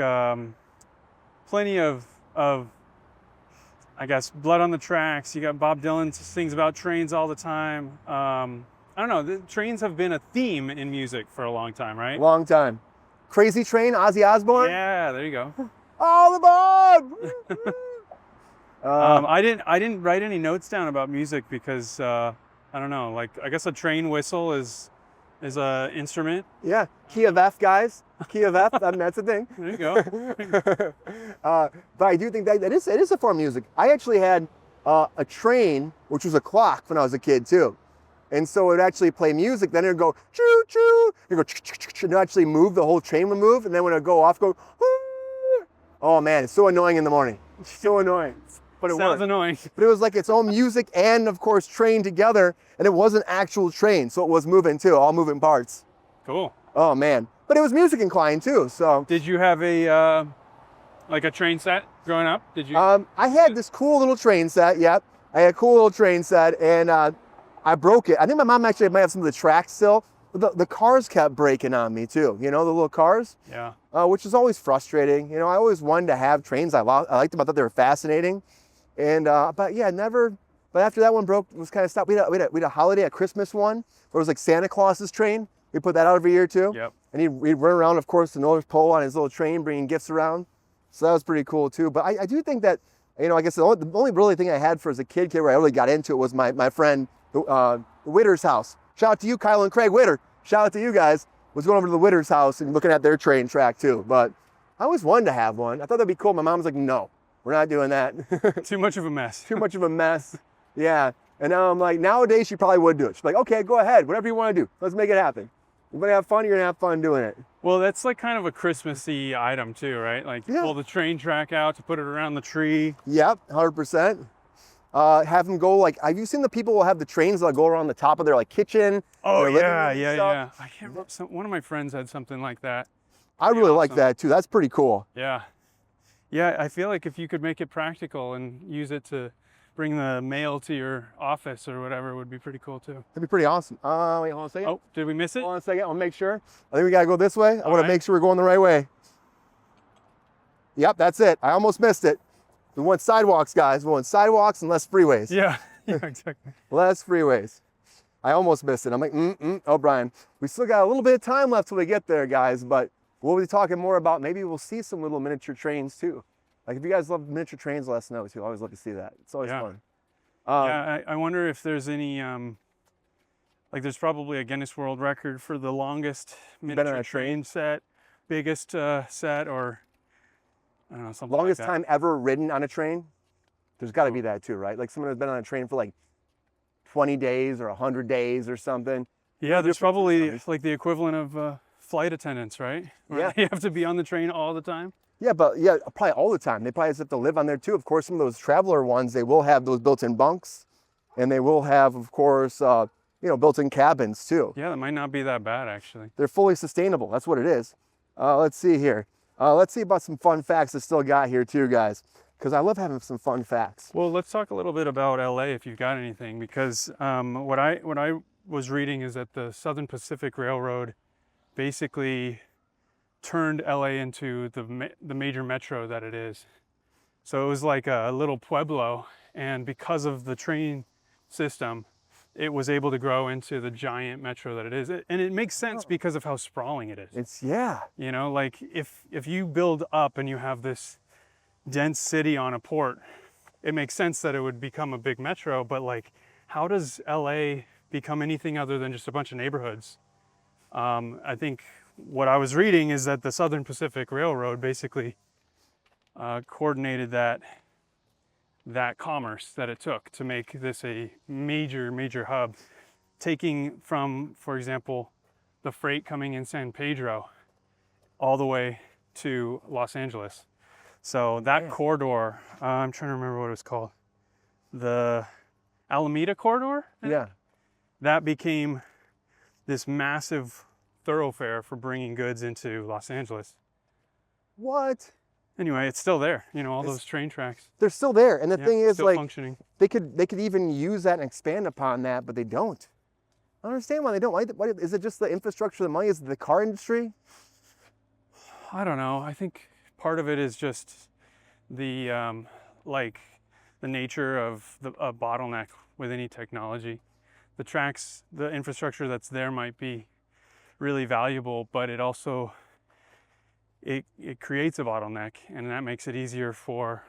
plenty of I guess blood on the tracks. You got Bob Dylan sings about trains all the time. I don't know. The trains have been a theme in music for a long time, right? Long time. Crazy Train, Ozzy Osbourne. Yeah, there you go. All aboard! I didn't write any notes down about music because I don't know. Like I guess a train whistle is a instrument. Yeah, key of F, guys. Key of F. That's a thing. There you go. But I do think that it is a form of music. I actually had a train, which was a clock when I was a kid too. And so it would actually play music, then it would go choo choo, it would go and it would actually move, the whole train would move, and then when it would go off, go, whoo. Oh man, it's so annoying in the morning. So annoying. But it Sounds was. annoying. But it was like its own music and of course train together, and it was an actual train, so it was moving too, all moving parts. Cool. Oh man. But it was music inclined too, so. Did you have a like a train set growing up? Did you? I had this cool little train set, yep. I had a cool little train set, and I broke it. I think my mom actually might have some of the tracks still. But the cars kept breaking on me too. You know, the little cars. Yeah. Which is always frustrating. You know, I always wanted to have trains. I liked them. I thought they were fascinating. And but yeah, never. But after that one broke, it was kind of stopped. We had a holiday, a Christmas one, where it was like Santa Claus's train. We put that out every year too. Yep. And he'd run around, of course, the North Pole on his little train, bringing gifts around. So that was pretty cool too. But I do think that, you know, I guess the only really thing I had for as a kid where I really got into it was my friend, the Witter's house. Shout out to you, Kyle and Craig Witter. Shout out to you guys. Was going over to the Witter's house and looking at their train track too. But I always wanted to have one. I thought that'd be cool. My mom was like, no, we're not doing that. Too much of a mess. Too much of a mess. Yeah. And now I'm like, nowadays she probably would do it. She's like, okay, go ahead. Whatever you want to do. Let's make it happen. You're going to have fun. You're going to have fun doing it. Well, that's like kind of a Christmassy item too, right? Like you pull the train track out to put it around the tree. Yep, 100%. Have them go like, have you seen the people who have the trains that go around the top of their like kitchen? Oh yeah. I can't remember. One of my friends had something like that. I really like that too. That's pretty cool. Yeah. Yeah, I feel like if you could make it practical and use it to bring the mail to your office or whatever, it would be pretty cool too. That'd be pretty awesome. Wait, hold on a second. Oh, did we miss it? Hold on a second. I'll make sure. I think we gotta go this way. I want right. to make sure we're going the right way. Yep, that's it. I almost missed it. We want sidewalks, guys. We want sidewalks and less freeways. Yeah, yeah, exactly. Less freeways. I almost missed it. I'm like, oh, Brian, we still got a little bit of time left till we get there, guys, but we'll be talking more about, maybe we'll see some little miniature trains too. Like if you guys love miniature trains, let us know too. I always love to see that. It's always fun. Yeah, I wonder if there's any, like there's probably a Guinness World Record for the longest miniature train set, biggest set, or I don't know, something longest like that. time ever ridden on a train. There's got to be that too, right? Like someone who's been on a train for like 20 days or 100 days or something. Yeah, there's probably like the equivalent of flight attendants, right? Where you have to be on the train all the time. Yeah, but yeah, probably all the time. They probably have to live on there too. Of course, some of those traveler ones, they will have those built-in bunks, and they will have, of course, you know, built-in cabins too. Yeah, that might not be that bad actually. They're fully sustainable. That's what it is. Let's see here. Let's see about some fun facts I still got here too, guys, because I love having some fun facts. Well, let's talk a little bit about LA if you've got anything, because what I was reading is that the Southern Pacific Railroad basically turned LA into the major metro that it is. So it was like a little pueblo, and because of the train system, it was able to grow into the giant metro that it is. And it makes sense because of how sprawling it is. You know, like if you build up and you have this dense city on a port, it makes sense that it would become a big metro, but like, how does LA become anything other than just a bunch of neighborhoods? I think what I was reading is that the Southern Pacific Railroad basically coordinated that commerce that it took to make this a major hub, taking from, for example, the freight coming in San Pedro all the way to Los Angeles. So that corridor, I'm trying to remember what it was called, the Alameda corridor? Yeah. That became this massive thoroughfare for bringing goods into Los Angeles. What? Anyway, it's still there. You know, all those train tracks. They're still there, and the thing is, still like, functioning. they could even use that and expand upon that, but they don't. I don't understand why they don't. Why is it just the infrastructure, the money? Is it the car industry? I don't know. I think part of it is just the like the nature of a bottleneck with any technology. The tracks, the infrastructure that's there might be really valuable, but it also it creates a bottleneck, and that makes it easier for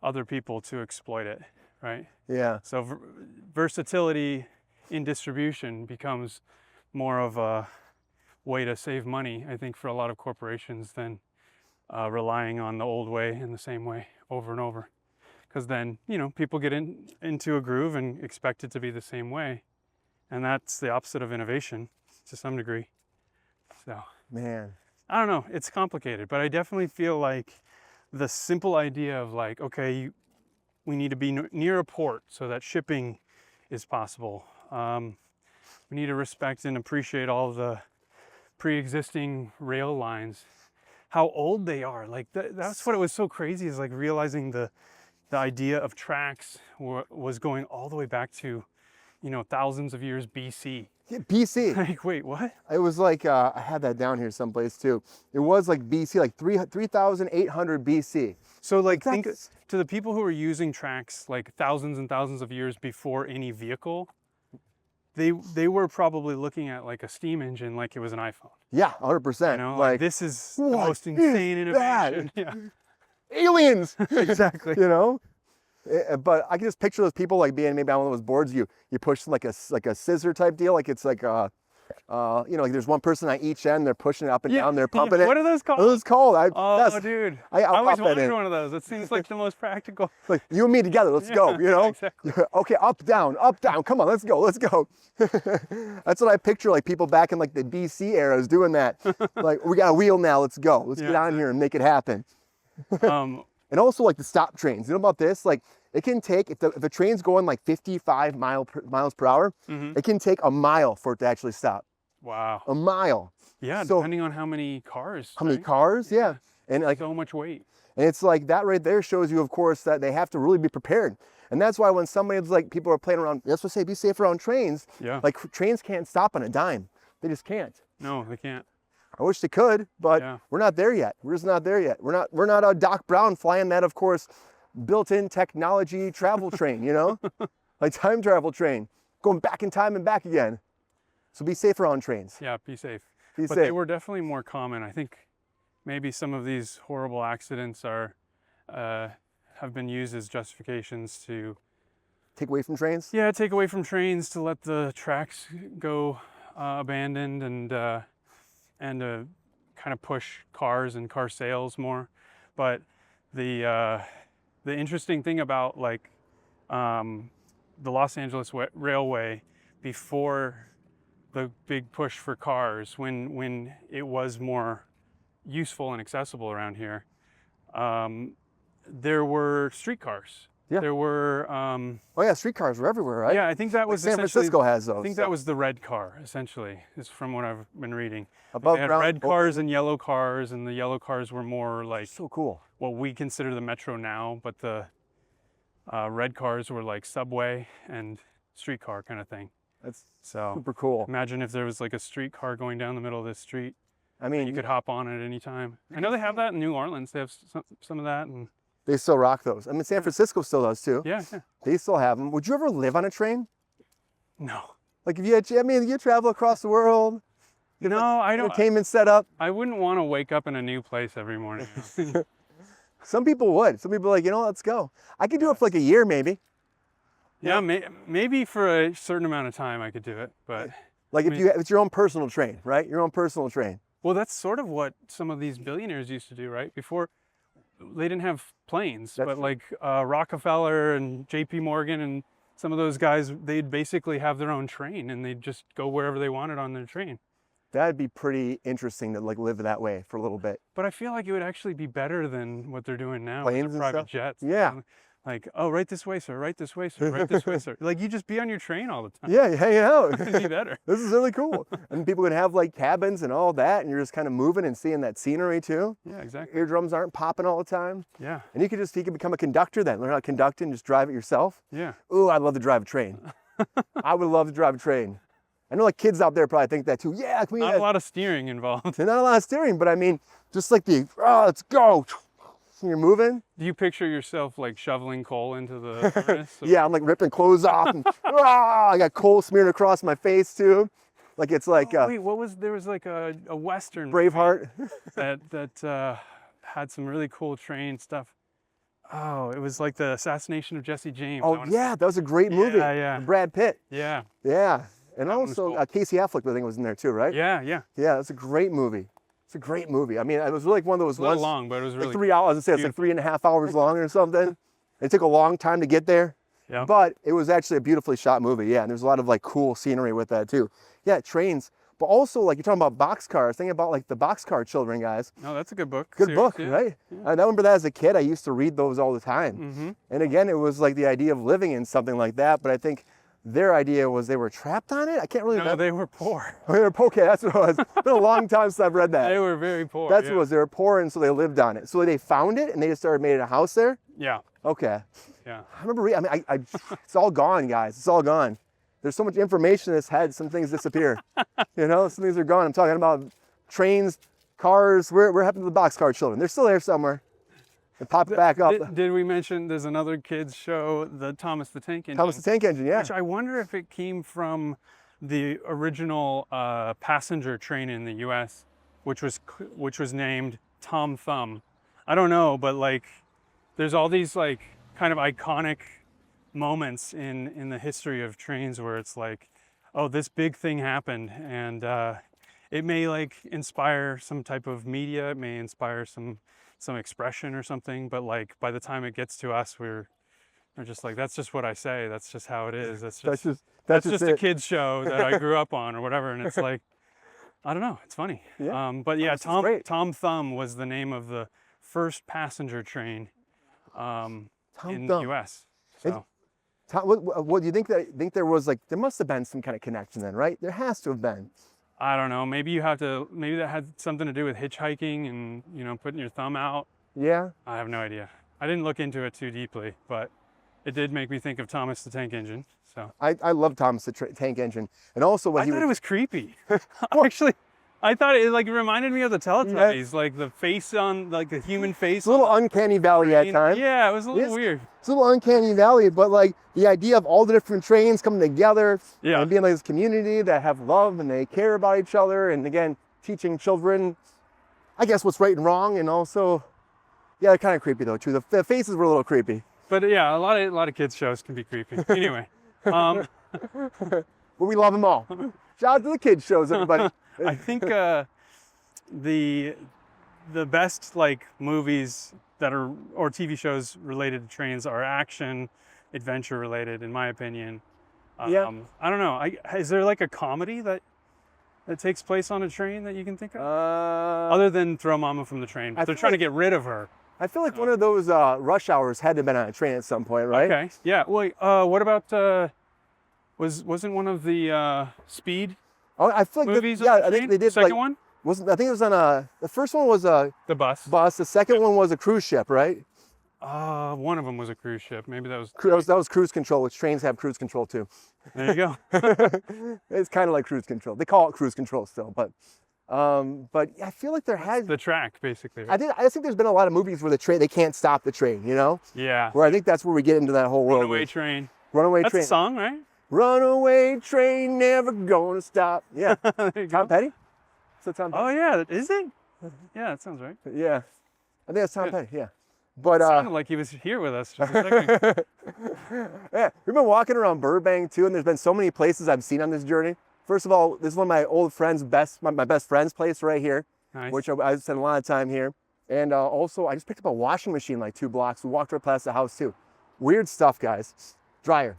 other people to exploit it, right? Yeah. So versatility in distribution becomes more of a way to save money, I think, for a lot of corporations than relying on the old way in the same way over and over. Because then, you know, people get into a groove and expect it to be the same way. And that's the opposite of innovation to some degree. So, man, I don't know, it's complicated, but I definitely feel like the simple idea of like, okay, we need to be near a port so that shipping is possible. We need to respect and appreciate all of the pre-existing rail lines, how old they are. Like that's what it was so crazy, is like realizing the idea of tracks was going all the way back to, you know, thousands of years BC. Yeah, BC. Like, wait, what? It was like, I had that down here someplace too. It was like BC, like 3,800 BC. So like, think That's- to the people who are using tracks like thousands and thousands of years before any vehicle, they were probably looking at like a steam engine like it was an iPhone. Yeah, 100%. You know, like, this is the what most insane is that? innovation. Yeah, aliens! exactly. You know? But I can just picture those people like being maybe on one of those boards you push like a scissor type deal, like it's like you know, like there's one person on each end, they're pushing it up and down, they're pumping it. What are those called? What are those called? Oh, dude. I I'll always pop that wanted in. one of those. It seems like the most practical. Like you and me together, let's go, you know? Exactly. Okay, up, down, come on, let's go, let's go. That's what I picture, like people back in like the BC eras doing that. Like, we got a wheel now, let's go. Let's get on here and make it happen. And also like the stop trains. You know about this? Like it can take, if the train's going like 55 miles per hour, it can take a mile for it to actually stop. Wow. A mile. Yeah, So- depending on how many cars. How many right? cars? Yeah. And like, So much weight. and it's like that right there shows you, of course, that they have to really be prepared. And that's why when somebody's like, people are playing around, that's what I say, be safe around trains. Yeah. Like trains can't stop on a dime. They just can't. No, they can't. I wish they could, but Yeah. we're not there yet. We're just not there yet. We're not a Doc Brown flying that, of course, built-in technology travel train, you know? Like time travel train, going back in time and back again. So be safer on trains. Yeah, be safe. Be But safe. they were definitely more common. I think maybe some of these horrible accidents are have been used as justifications to Take away from trains? take away from trains, to let the tracks go abandoned, and kind of push cars and car sales more. But the interesting thing about like the Los Angeles Railway before the big push for cars, when it was more useful and accessible around here, there were streetcars. Yeah. There were Oh yeah, streetcars were everywhere, right? yeah, I think that was San essentially, Francisco has those. I think that was the red car, essentially, is from what I've been reading. Above They had ground. red cars and yellow cars, and the yellow cars were more like So cool. what we consider the metro now, but the red cars were like subway and streetcar kind of thing. That's So super cool. imagine if there was like a streetcar going down the middle of this street. I mean, You could hop on it at any time. I know they have that in New Orleans. They have some of that, and they still rock those. I mean, San Francisco still does too. yeah. They still have them. Would you ever live on a train? No, Like if you had, I mean, you travel across the world, no, I don't. entertainment set up. I wouldn't want to wake up in a new place every morning. Some people would. Some people are like, you know, let's go. I could do it for like a year maybe. Yeah, maybe for a certain amount of time I could do it, but Like if it's your own personal train, right? Your own personal train. well, that's sort of what some of these billionaires used to do, right? Before they didn't have planes, That's but true. like Rockefeller and J.P. Morgan and some of those guys, they'd basically have their own train and they'd just go wherever they wanted on their train. That'd be pretty interesting to like live that way for a little bit. But I feel like it would actually be better than what they're doing now Planes with and their private stuff? jets. Yeah. Like, oh, right this way, sir, right this way, sir, right this way, sir. Like, you just be on your train all the time. Yeah, you hang out. It'd be better. This is really cool. And people could have like cabins and all that, and you're just kind of moving and seeing that scenery too. Yeah, exactly. Eardrums aren't popping all the time. Yeah, And you could become a conductor then, learn how to conduct and just drive it yourself. yeah. Ooh, I'd love to drive a train. I would love to drive a train. I know like kids out there probably think that too. Yeah, can we Not a lot of steering involved. There's not a lot of steering, but I mean, just like let's go. And you're moving. Do you picture yourself like shoveling coal into the furnace? Yeah, I'm like ripping clothes off and I got coal smeared across my face too. Like it's like Oh, wait, there was like a Western Braveheart. that had some really cool train stuff. Oh, it was like the assassination of Jesse James. I Oh wanna yeah, that was a great movie. Yeah, yeah. Brad Pitt. Yeah, Yeah. And That one was also cool. Casey Affleck, I think, was in there too, right? yeah, yeah. Yeah, that's a great movie. It's a great movie. I mean, it was really like one of those It was a little ones, long, but it was like really 3 hours. I say it's like 3.5 hours long or something. It took a long time to get there, Yeah. but it was actually a beautifully shot movie. Yeah, and there's a lot of like cool scenery with that too. Yeah, trains, but also like you're talking about boxcars. Think about like the Boxcar Children, guys. No, that's a good book. Good Series, book, yeah. right? I remember that as a kid. I used to read those all the time. Mm-hmm. And again, it was like the idea of living in something like that. But I think their idea was they were trapped on it. I can't really No, remember. they were poor. They were okay, that's what it was. It's been a long time since I've read that. They were very poor. That's yeah. what it was. They were poor, and so they lived on it. So they found it, and they just started made a house there. Yeah, Okay. yeah. I remember reading. I mean, it's all gone, guys. It's all gone. there's so much information in his head, some things disappear. You know, some things are gone. I'm talking about trains, cars. We're happened to the boxcar children. They're still there somewhere. They pop back up. Did we mention there's another kids show, the Thomas the Tank Engine? Thomas the Tank Engine, yeah. Which I wonder if it came from the original passenger train in the U.S., which was named Tom Thumb. I don't know, but like, there's all these like kind of iconic moments in the history of trains where it's like, oh, this big thing happened, and it may like inspire some type of media, it may inspire some expression or something, but like by the time it gets to us, we're just like, that's just what I say, that's just how it is, that's just a kid's show that I grew up on or whatever. And it's like, I don't know, it's funny. Yeah. But yeah, Tom Thumb was the name of the first passenger train in the US. So. What do you think there was, like, there must have been some kind of connection then, right? There has to have been. I don't know, maybe that had something to do with hitchhiking and, you know, putting your thumb out. Yeah. I have no idea. I didn't look into it too deeply, but it did make me think of Thomas the Tank Engine. So I love Thomas the Tank Engine, and also when I thought it was creepy. Actually, I thought it like reminded me of the Teletubbies, like the face on, like the human face. It's a little uncanny valley at times. Yeah, it was a little weird. It's a little uncanny valley, but like the idea of all the different trains coming together and being like this community that have love and they care about each other, and again teaching children, I guess, what's right and wrong, and also, yeah, they're kind of creepy though too. The faces were a little creepy. But yeah, a lot of kids shows can be creepy. Anyway, but we love them all. Shout out to the kids shows, everybody. I think the best like movies that are, or TV shows related to trains, are action, adventure related, in my opinion. Yeah. I don't know. Is there like a comedy that takes place on a train that you can think of? Other than Throw Mama from the Train, but they're trying to get rid of her. I feel like one of those rush hours had to have been on a train at some point, right? Okay. Yeah. Wait. What about wasn't one of the Speed? Oh, I feel like movies. I think they did. Second one. I think it was on the first one was the bus. The second one was a cruise ship, right? One of them was a cruise ship. Maybe that was. That was cruise control, which trains have cruise control too. There you go. It's kind of like cruise control. They call it cruise control still, but I feel like there has the track basically. Right? I think there's been a lot of movies where they can't stop the train, you know? Yeah. Where I think that's where we get into that whole world. Runaway Train. Runaway That's Train. a song, right? Runaway train, never gonna stop. Yeah. Tom Petty? So Tom Petty? Oh yeah, is it? Yeah, that sounds right. Yeah. I think it's Tom Petty, yeah. But it sounded like he was here with us just a second. Yeah, we've been walking around Burbank too, and there's been so many places I've seen on this journey. First of all, this is one of my old friends' my best friend's place right here, Nice. which I spent a lot of time here. And also, I just picked up a washing machine like 2 blocks. We walked right past the house too. Weird stuff, guys. Dryer.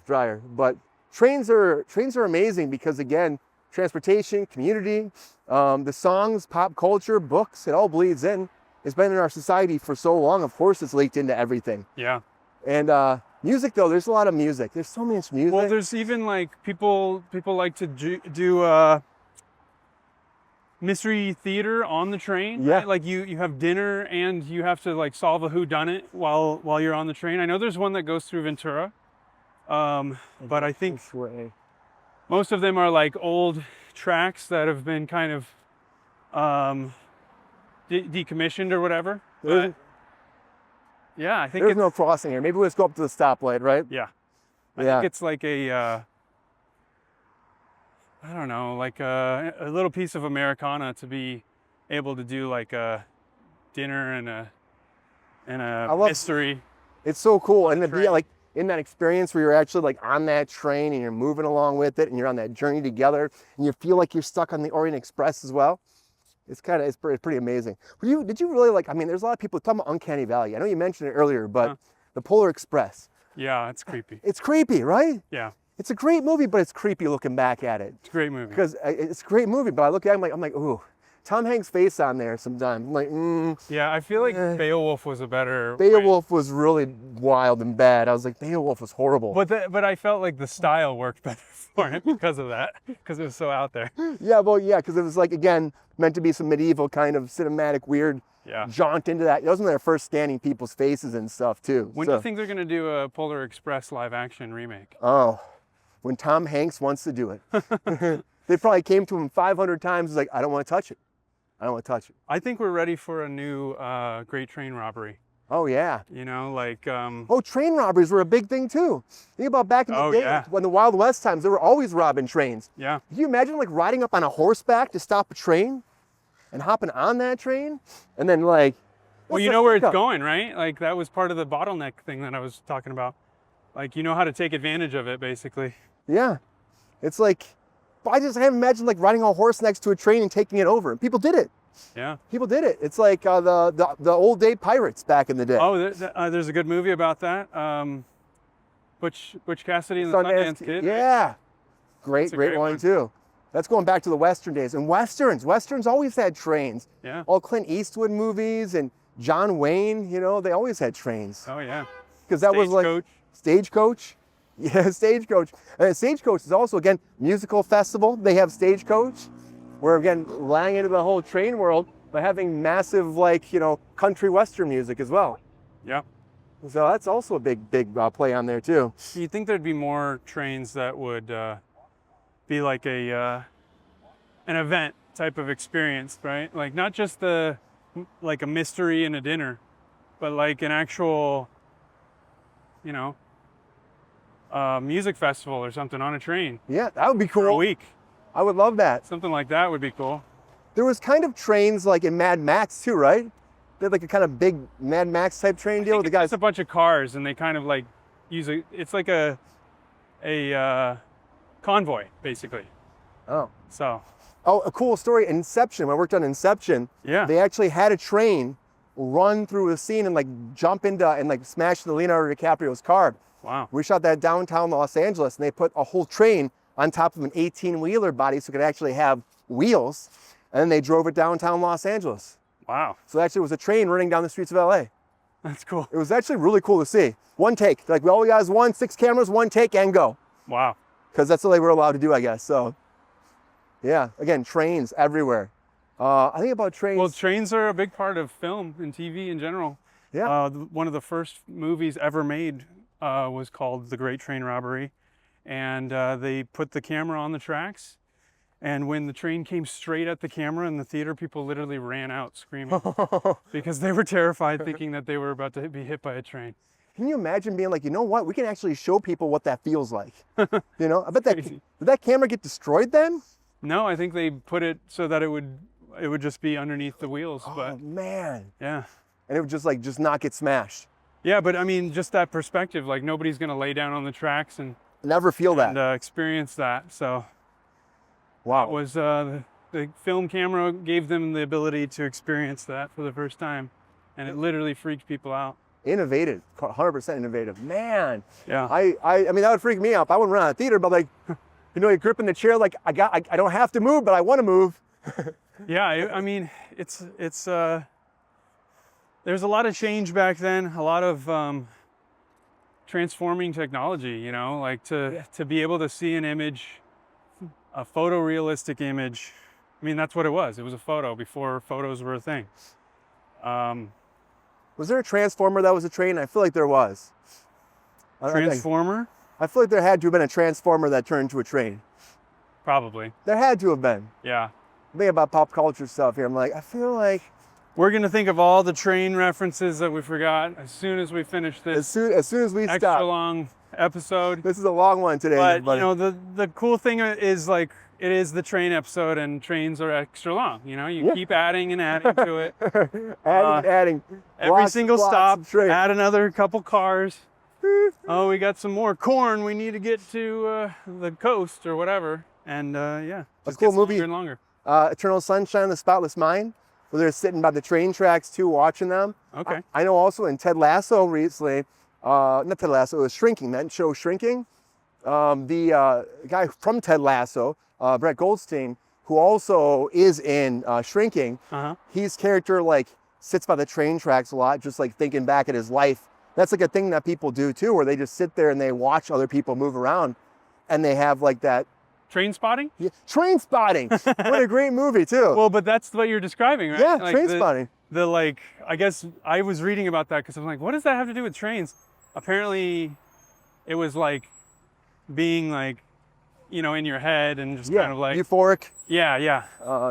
But trains are amazing because, again, transportation, community, the songs, pop culture, books, it all bleeds in. It's been in our society for so long. Of course, it's leaked into everything. Yeah. And music, though, there's a lot of music. There's so much music. Well, there's even like people like to do mystery theater on the train. Yeah. Right? Like you have dinner and you have to like solve a whodunit while you're on the train. I know there's one that goes through Ventura, but I think most of them are like old tracks that have been kind of decommissioned or whatever. Yeah, I think there's no crossing here. Maybe let's go up to the stoplight, right? Yeah. I think it's like I don't know, like a little piece of Americana to be able to do like a dinner and a mystery. It's so cool, and to be like in that experience where you're actually like on that train and you're moving along with it, and you're on that journey together, and you feel like you're stuck on the Orient Express as well. It's pretty amazing. Did you really like? I mean, there's a lot of people talking about Uncanny Valley. I know you mentioned it earlier, but the Polar Express. Yeah, it's creepy. It's creepy, right? Yeah. It's a great movie, but it's creepy looking back at it. It's a great movie. Because it's a great movie, but I look at it, I'm like, ooh, Tom Hanks' face on there sometimes. I'm like, Yeah, I feel like Beowulf was a better. Beowulf was really wild and bad. I was like, Beowulf was horrible. But I felt like the style worked better for it because of that, because it was so out there. Yeah, well, yeah, because it was like, again, meant to be some medieval kind of cinematic weird jaunt into that. It wasn't their first scanning people's faces and stuff too. When do you think they're going to do a Polar Express live action remake? Oh, when Tom Hanks wants to do it. They probably came to him 500 times. He's like, I don't want to touch it. I don't want to touch it. I think we're ready for a new great train robbery. Oh, yeah. You know, like... Oh, train robberies were a big thing, too. Think about back in the day, yeah. when the Wild West times, they were always robbing trains. Yeah. Can you imagine, like, riding up on a horseback to stop a train and hopping on that train? And then, like... Well, you know where it's going, right? Like, that was part of the bottleneck thing that I was talking about. Like, you know how to take advantage of it, basically. Yeah. It's like... I just haven't imagined, like, riding a horse next to a train and taking it over. And people did it. Yeah. People did it. It's like the old day pirates back in the day. Oh, there's a good movie about that. Butch Cassidy and the Sundance Kid. Yeah. Great one too. That's going back to the Western days. And Westerns always had trains. Yeah. All Clint Eastwood movies and John Wayne, you know, they always had trains. Oh, yeah. Because that was like... Stagecoach. Yeah, Stagecoach. And Stagecoach is also, again, musical festival. They have Stagecoach. We're, again, lying into the whole train world by having massive, like, you know, country Western music as well. Yeah. So that's also a big play on there, too. You'd think there'd be more trains that would be like an event type of experience, right? Like, not just like a mystery and a dinner, but like an actual, you know, music festival or something on a train. Yeah, that would be cool. For a week. I would love that. Something like that would be cool. There was kind of trains like in Mad Max too, right? They had like a kind of big Mad Max type train deal with the guys. It's a bunch of cars and they kind of like it's like a convoy basically. Oh. So. Oh, a cool story. Inception. When I worked on Inception, yeah. They actually had a train run through a scene and like jump into and like smash the Leonardo DiCaprio's car. Wow. We shot that downtown Los Angeles and they put a whole train on top of an 18-wheeler body so it could actually have wheels. And then they drove it downtown Los Angeles. Wow. So actually it was a train running down the streets of LA. That's cool. It was actually really cool to see. One take. Like, all we got is 6 cameras, one take and go. Wow. Because that's all they were allowed to do, I guess. So, yeah, again, trains everywhere. I think about trains. Well, trains are a big part of film and TV in general. Yeah. One of the first movies ever made was called The Great Train Robbery. And they put the camera on the tracks. And when the train came straight at the camera in the theater, people literally ran out screaming because they were terrified, thinking that they were about to be hit by a train. Can you imagine being like, you know what? We can actually show people what that feels like. You know, I bet did that camera get destroyed then? No, I think they put it so that it would just be underneath the wheels. Oh, but man. Yeah. And it would just not get smashed. Yeah, but I mean, just that perspective, like nobody's going to lay down on the tracks and never feel that and experience that. So wow. It was the film camera gave them the ability to experience that for the first time, and it literally freaked people out. Innovative, 100% innovative, man. Yeah. I mean, that would freak me out. I wouldn't run out of theater, but like, you know, you grip in the chair like I don't have to move, but I want to move. Yeah, I mean, it's there's a lot of change back then, a lot of transforming technology, you know, like to be able to see an image, a photorealistic image. I mean, that's what it was. It was a photo before photos were a thing. Was there a transformer that was a train? I feel like there was. Transformer? I feel like there had to have been a transformer that turned into a train. Probably. There had to have been. Yeah. Think about pop culture stuff here. I'm like, I feel like we're gonna think of all the train references that we forgot as soon as we finish this. As soon as we extra stop. long episode. This is a long one today. But everybody. you know, the cool thing is like it is the train episode, and trains are extra long. You know, you keep adding and adding to it. adding. Every single stop, of train. add another couple cars. Oh, we got some more corn. We need to get to the coast or whatever. And yeah, a just cool gets movie. longer and longer. Eternal Sunshine of the Spotless Mind, where they're sitting by the train tracks too, watching them. Okay. I know also in Ted Lasso recently, not Ted Lasso, it was Shrinking, that show Shrinking. The guy from Ted Lasso, Brett Goldstein, who also is in Shrinking, his character like sits by the train tracks a lot, just like thinking back at his life. That's like a thing that people do too, where they just sit there and they watch other people move around, and they have like that. Train spotting? Yeah, Train Spotting. What a great movie too. Well, but that's what you're describing, right? Yeah, like Train Spotting. The like, I guess I was reading about that because I'm like, what does that have to do with trains? Apparently, it was like being like you know, in your head and just Yeah, kind of like, euphoric, yeah,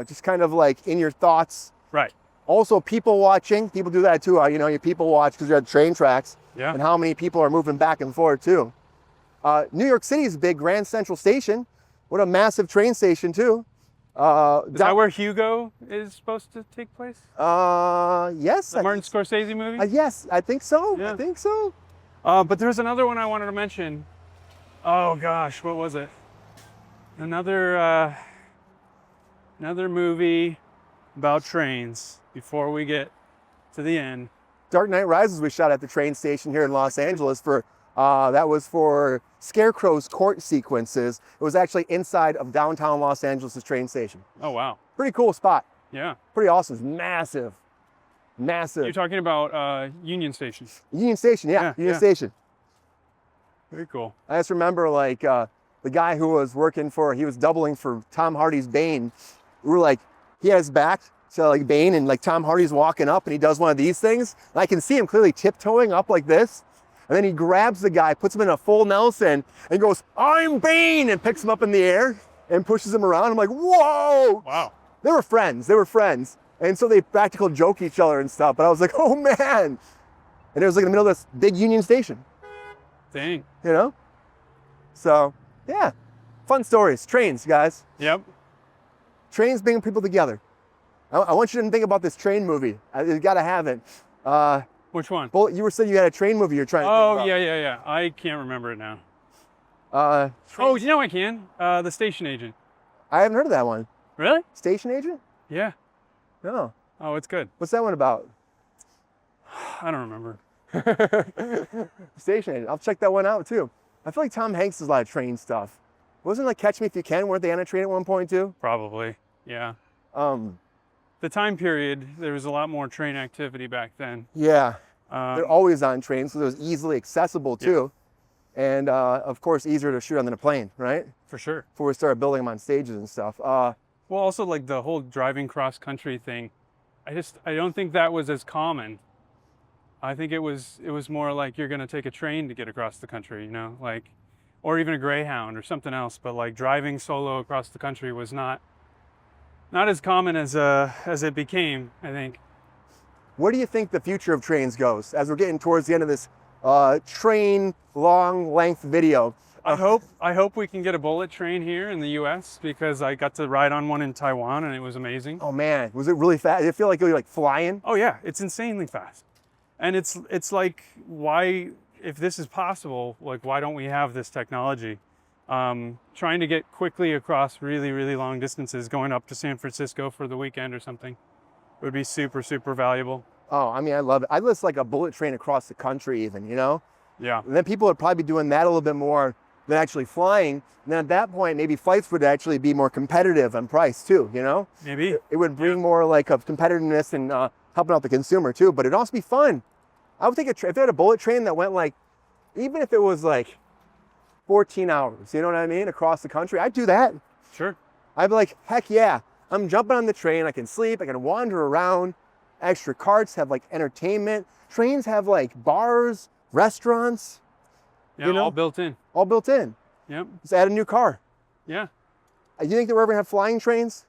just kind of like in your thoughts. right. Also, people watching. People do that too. You know, you people watch because you're at train tracks. Yeah. And how many people are moving back and forth too. New York City is big. Grand Central Station. What a massive train station too. Is that where Hugo is supposed to take place? Yes. The Martin Scorsese movie? Yes, I think so. Yeah. I think so. But there's another one I wanted to mention. Oh gosh, what was it? Another movie about trains before we get to the end. Dark Knight Rises was shot at the train station here in Los Angeles for, that was for Scarecrow's court sequences. It was actually inside of downtown Los Angeles' train station. Oh wow. Pretty cool spot. Yeah. Pretty awesome. It's massive. Massive. You're talking about Union Station. Union Station, yeah, Union yeah. Station. Very cool. I just remember like the guy who was working for, he was doubling for Tom Hardy's Bane. We were like, he had his back to like Bane and like Tom Hardy's walking up and he does one of these things. And I can see him clearly tiptoeing up like this. And then he grabs the guy, puts him in a full Nelson and goes, "I'm Bane," and picks him up in the air and pushes him around. I'm like, whoa. Wow. They were friends. They were friends. And so they practical joke each other and stuff. But I was like, oh man. And it was like in the middle of this big Union Station. Dang. You know? So, yeah. Fun stories. Trains, guys. Yep. Trains bring people together. I want you to think about this train movie. You got to have it. Which one? Well, you were saying you had a train movie you're trying to Oh, think yeah. I can't remember it now. about. Oh, you know I can. The Station Agent. I haven't heard of that one. Really? Station Agent? Yeah. No. Oh, it's good. What's that one about? I don't remember. Station Agent. I'll check that one out too. I feel like Tom Hanks does a lot of train stuff. Wasn't like Catch Me If You Can? Weren't they on a train at one point too? Probably. Yeah. The time period, there was a lot more train activity back then. Yeah. They're always on trains, so it was easily accessible too. And of course, easier to shoot on than a plane, right? For sure. Before we started building them on stages and stuff. Well, also like the whole driving cross country thing. I don't think that was as common. I think it was more like you're gonna take a train to get across the country, you know, like, or even a Greyhound or something else. But like driving solo across the country was not as common as it became, I think. Where do you think the future of trains goes as we're getting towards the end of this train long length video? I hope we can get a bullet train here in the U.S. because I got to ride on one in Taiwan and it was amazing. Oh man, was it really fast? Did it feel like you were like flying? Oh yeah, it's insanely fast. And it's like, why, if this is possible, like why don't we have this technology? Trying to get quickly across really, really long distances, going up to San Francisco for the weekend or something, would be super, super valuable. Oh, I mean, I love it. I'd list like a bullet train across the country even, you know? Yeah. And then people would probably be doing that a little bit more than actually flying. And then at that point, maybe flights would actually be more competitive on price too, you know? Maybe. It would bring more like of competitiveness and helping out the consumer too, but it'd also be fun. I would think if they had a bullet train that went like, even if it was like 14 hours, you know what I mean, across the country, I'd do that. Sure. I'd be like, heck yeah, I'm jumping on the train, I can sleep, I can wander around, extra carts have like entertainment, trains have like bars, restaurants. Yeah, you know? all built in. All built in. Yep. Just add a new car. Yeah. You think that we're ever gonna have flying trains?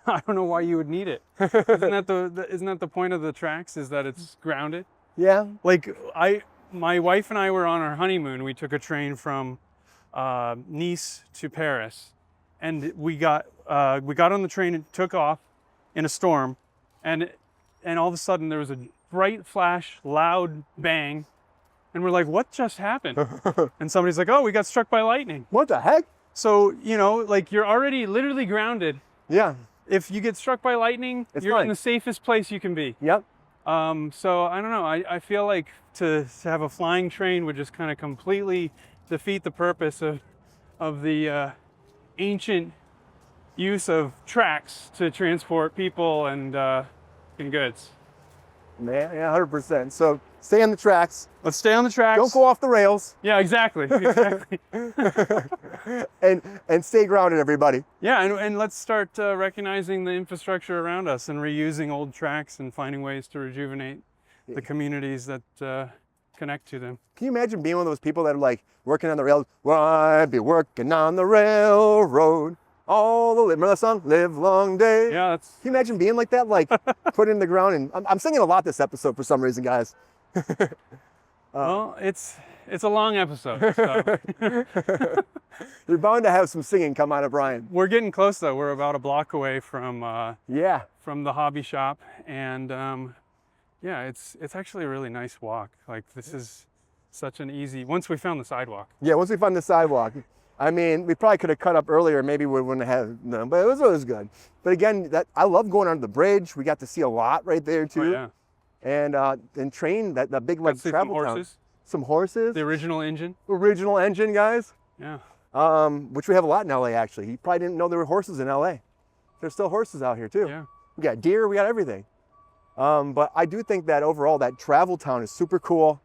I don't know why you would need it. Isn't that the point of the tracks, is that it's grounded? Yeah. Like my wife and I were on our honeymoon. We took a train from Nice to Paris, and we got on the train and took off in a storm, and all of a sudden there was a bright flash, loud bang, and we're like, what just happened? And somebody's like, oh, we got struck by lightning. What the heck? So, you know, like you're already literally grounded. Yeah. If you get struck by lightning, you're fine. in the safest place you can be. Yep. So I don't know. I feel like to have a flying train would just kind of completely defeat the purpose of the ancient use of tracks to transport people and goods. Man, yeah, 100%. So stay on the tracks. Let's stay on the tracks. Don't go off the rails. Yeah, exactly. Exactly. and stay grounded, everybody. Yeah, and let's start recognizing the infrastructure around us and reusing old tracks and finding ways to rejuvenate the communities that connect to them. Can you imagine being one of those people that are like working on the rail? Well, I'd be working on the railroad all the remember that song? Live long day. Yeah, that's. Can you imagine being like that? Like put it in the ground and I'm singing a lot this episode for some reason, guys. Well, it's a long episode. So. You're bound to have some singing come out of Brian. We're getting close though. We're about a block away from From the hobby shop, and yeah, it's actually a really nice walk. Like this is such an easy. Once we found the sidewalk. Yeah, once we found the sidewalk. I mean, we probably could have cut up earlier. Maybe we wouldn't have no, but it was good. But again, I love going under the bridge. We got to see a lot right there too. Oh, yeah. And train that big like travel some town. horses. Some horses. The original engine. Original engine, guys. Yeah. Which we have a lot in LA actually. You probably didn't know there were horses in LA. There's still horses out here too. Yeah. We got deer, we got everything. But I do think that overall that travel town is super cool.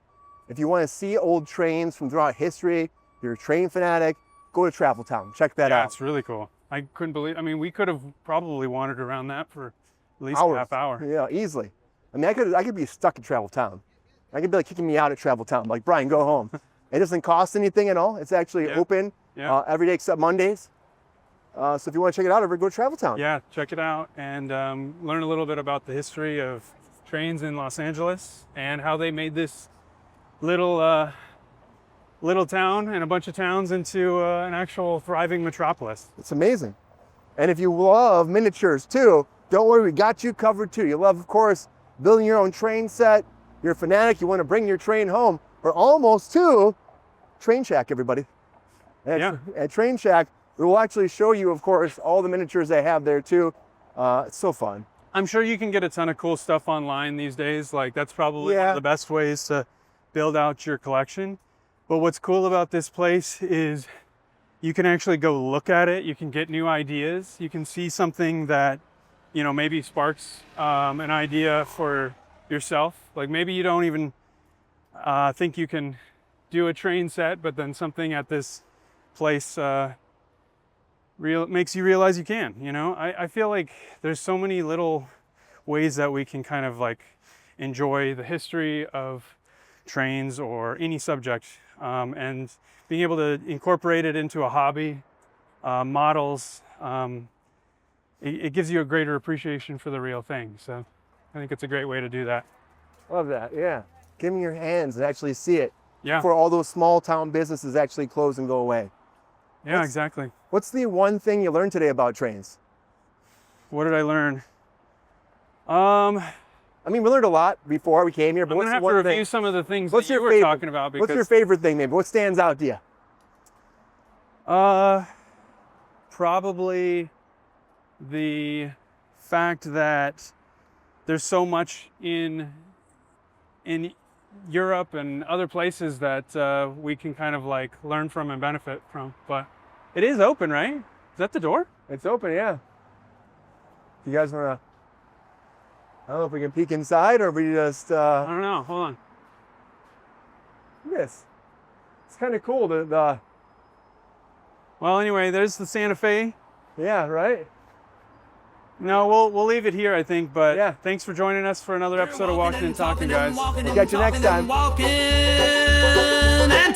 If you want to see old trains from throughout history, if you're a train fanatic, go to Travel Town. Check that Yeah, out. it's really cool. I couldn't believe. I mean, we could have probably wandered around that for at least Hours. a half hour. Yeah, easily. I mean, I could be stuck at Travel Town. I could be like kicking me out at Travel Town. Like, Brian, go home. It doesn't cost anything at all. It's actually open every day except Mondays. So if you want to check it out, go to Travel Town. Yeah, check it out and learn a little bit about the history of trains in Los Angeles and how they made this little town and a bunch of towns into an actual thriving metropolis. It's amazing. And if you love miniatures too, don't worry, we got you covered too. You love, of course, building your own train set. You're a fanatic, you want to bring your train home. We're almost to Train Shack, everybody. At Train Shack, we will actually show you, of course, all the miniatures they have there too. It's so fun. I'm sure you can get a ton of cool stuff online these days. Like that's probably one of the best ways to build out your collection. But what's cool about this place is you can actually go look at it. You can get new ideas. You can see something that, you know, maybe sparks an idea for yourself. Like maybe you don't even think you can do a train set, but then something at this place makes you realize you can, you know? I feel like there's so many little ways that we can kind of like enjoy the history of trains or any subject, and being able to incorporate it into a hobby, models, it gives you a greater appreciation for the real thing. So I think it's a great way to do that. Love that, yeah. Give me your hands and actually see it. Yeah. Before all those small town businesses actually close and go away. Yeah, exactly. What's the one thing you learned today about trains? What did I learn? I mean, we learned a lot before we came here, but I'm what's gonna have the one to review thing? some of the things What's that your you were favorite? talking about. Because What's your favorite thing, maybe? What stands out to you? Probably the fact that there's so much in Europe and other places that we can kind of like learn from and benefit from. But it is open, right? Is that the door? It's open, yeah. You guys wanna? I don't know if we can peek inside or we just. I don't know. Hold on. Look at this. It's kind of cool. The Well, anyway, there's the Santa Fe. yeah, right. No, we'll leave it here, I think. But thanks for joining us for another episode of Walkin' and Talkin', guys. Catch you next time. Walking and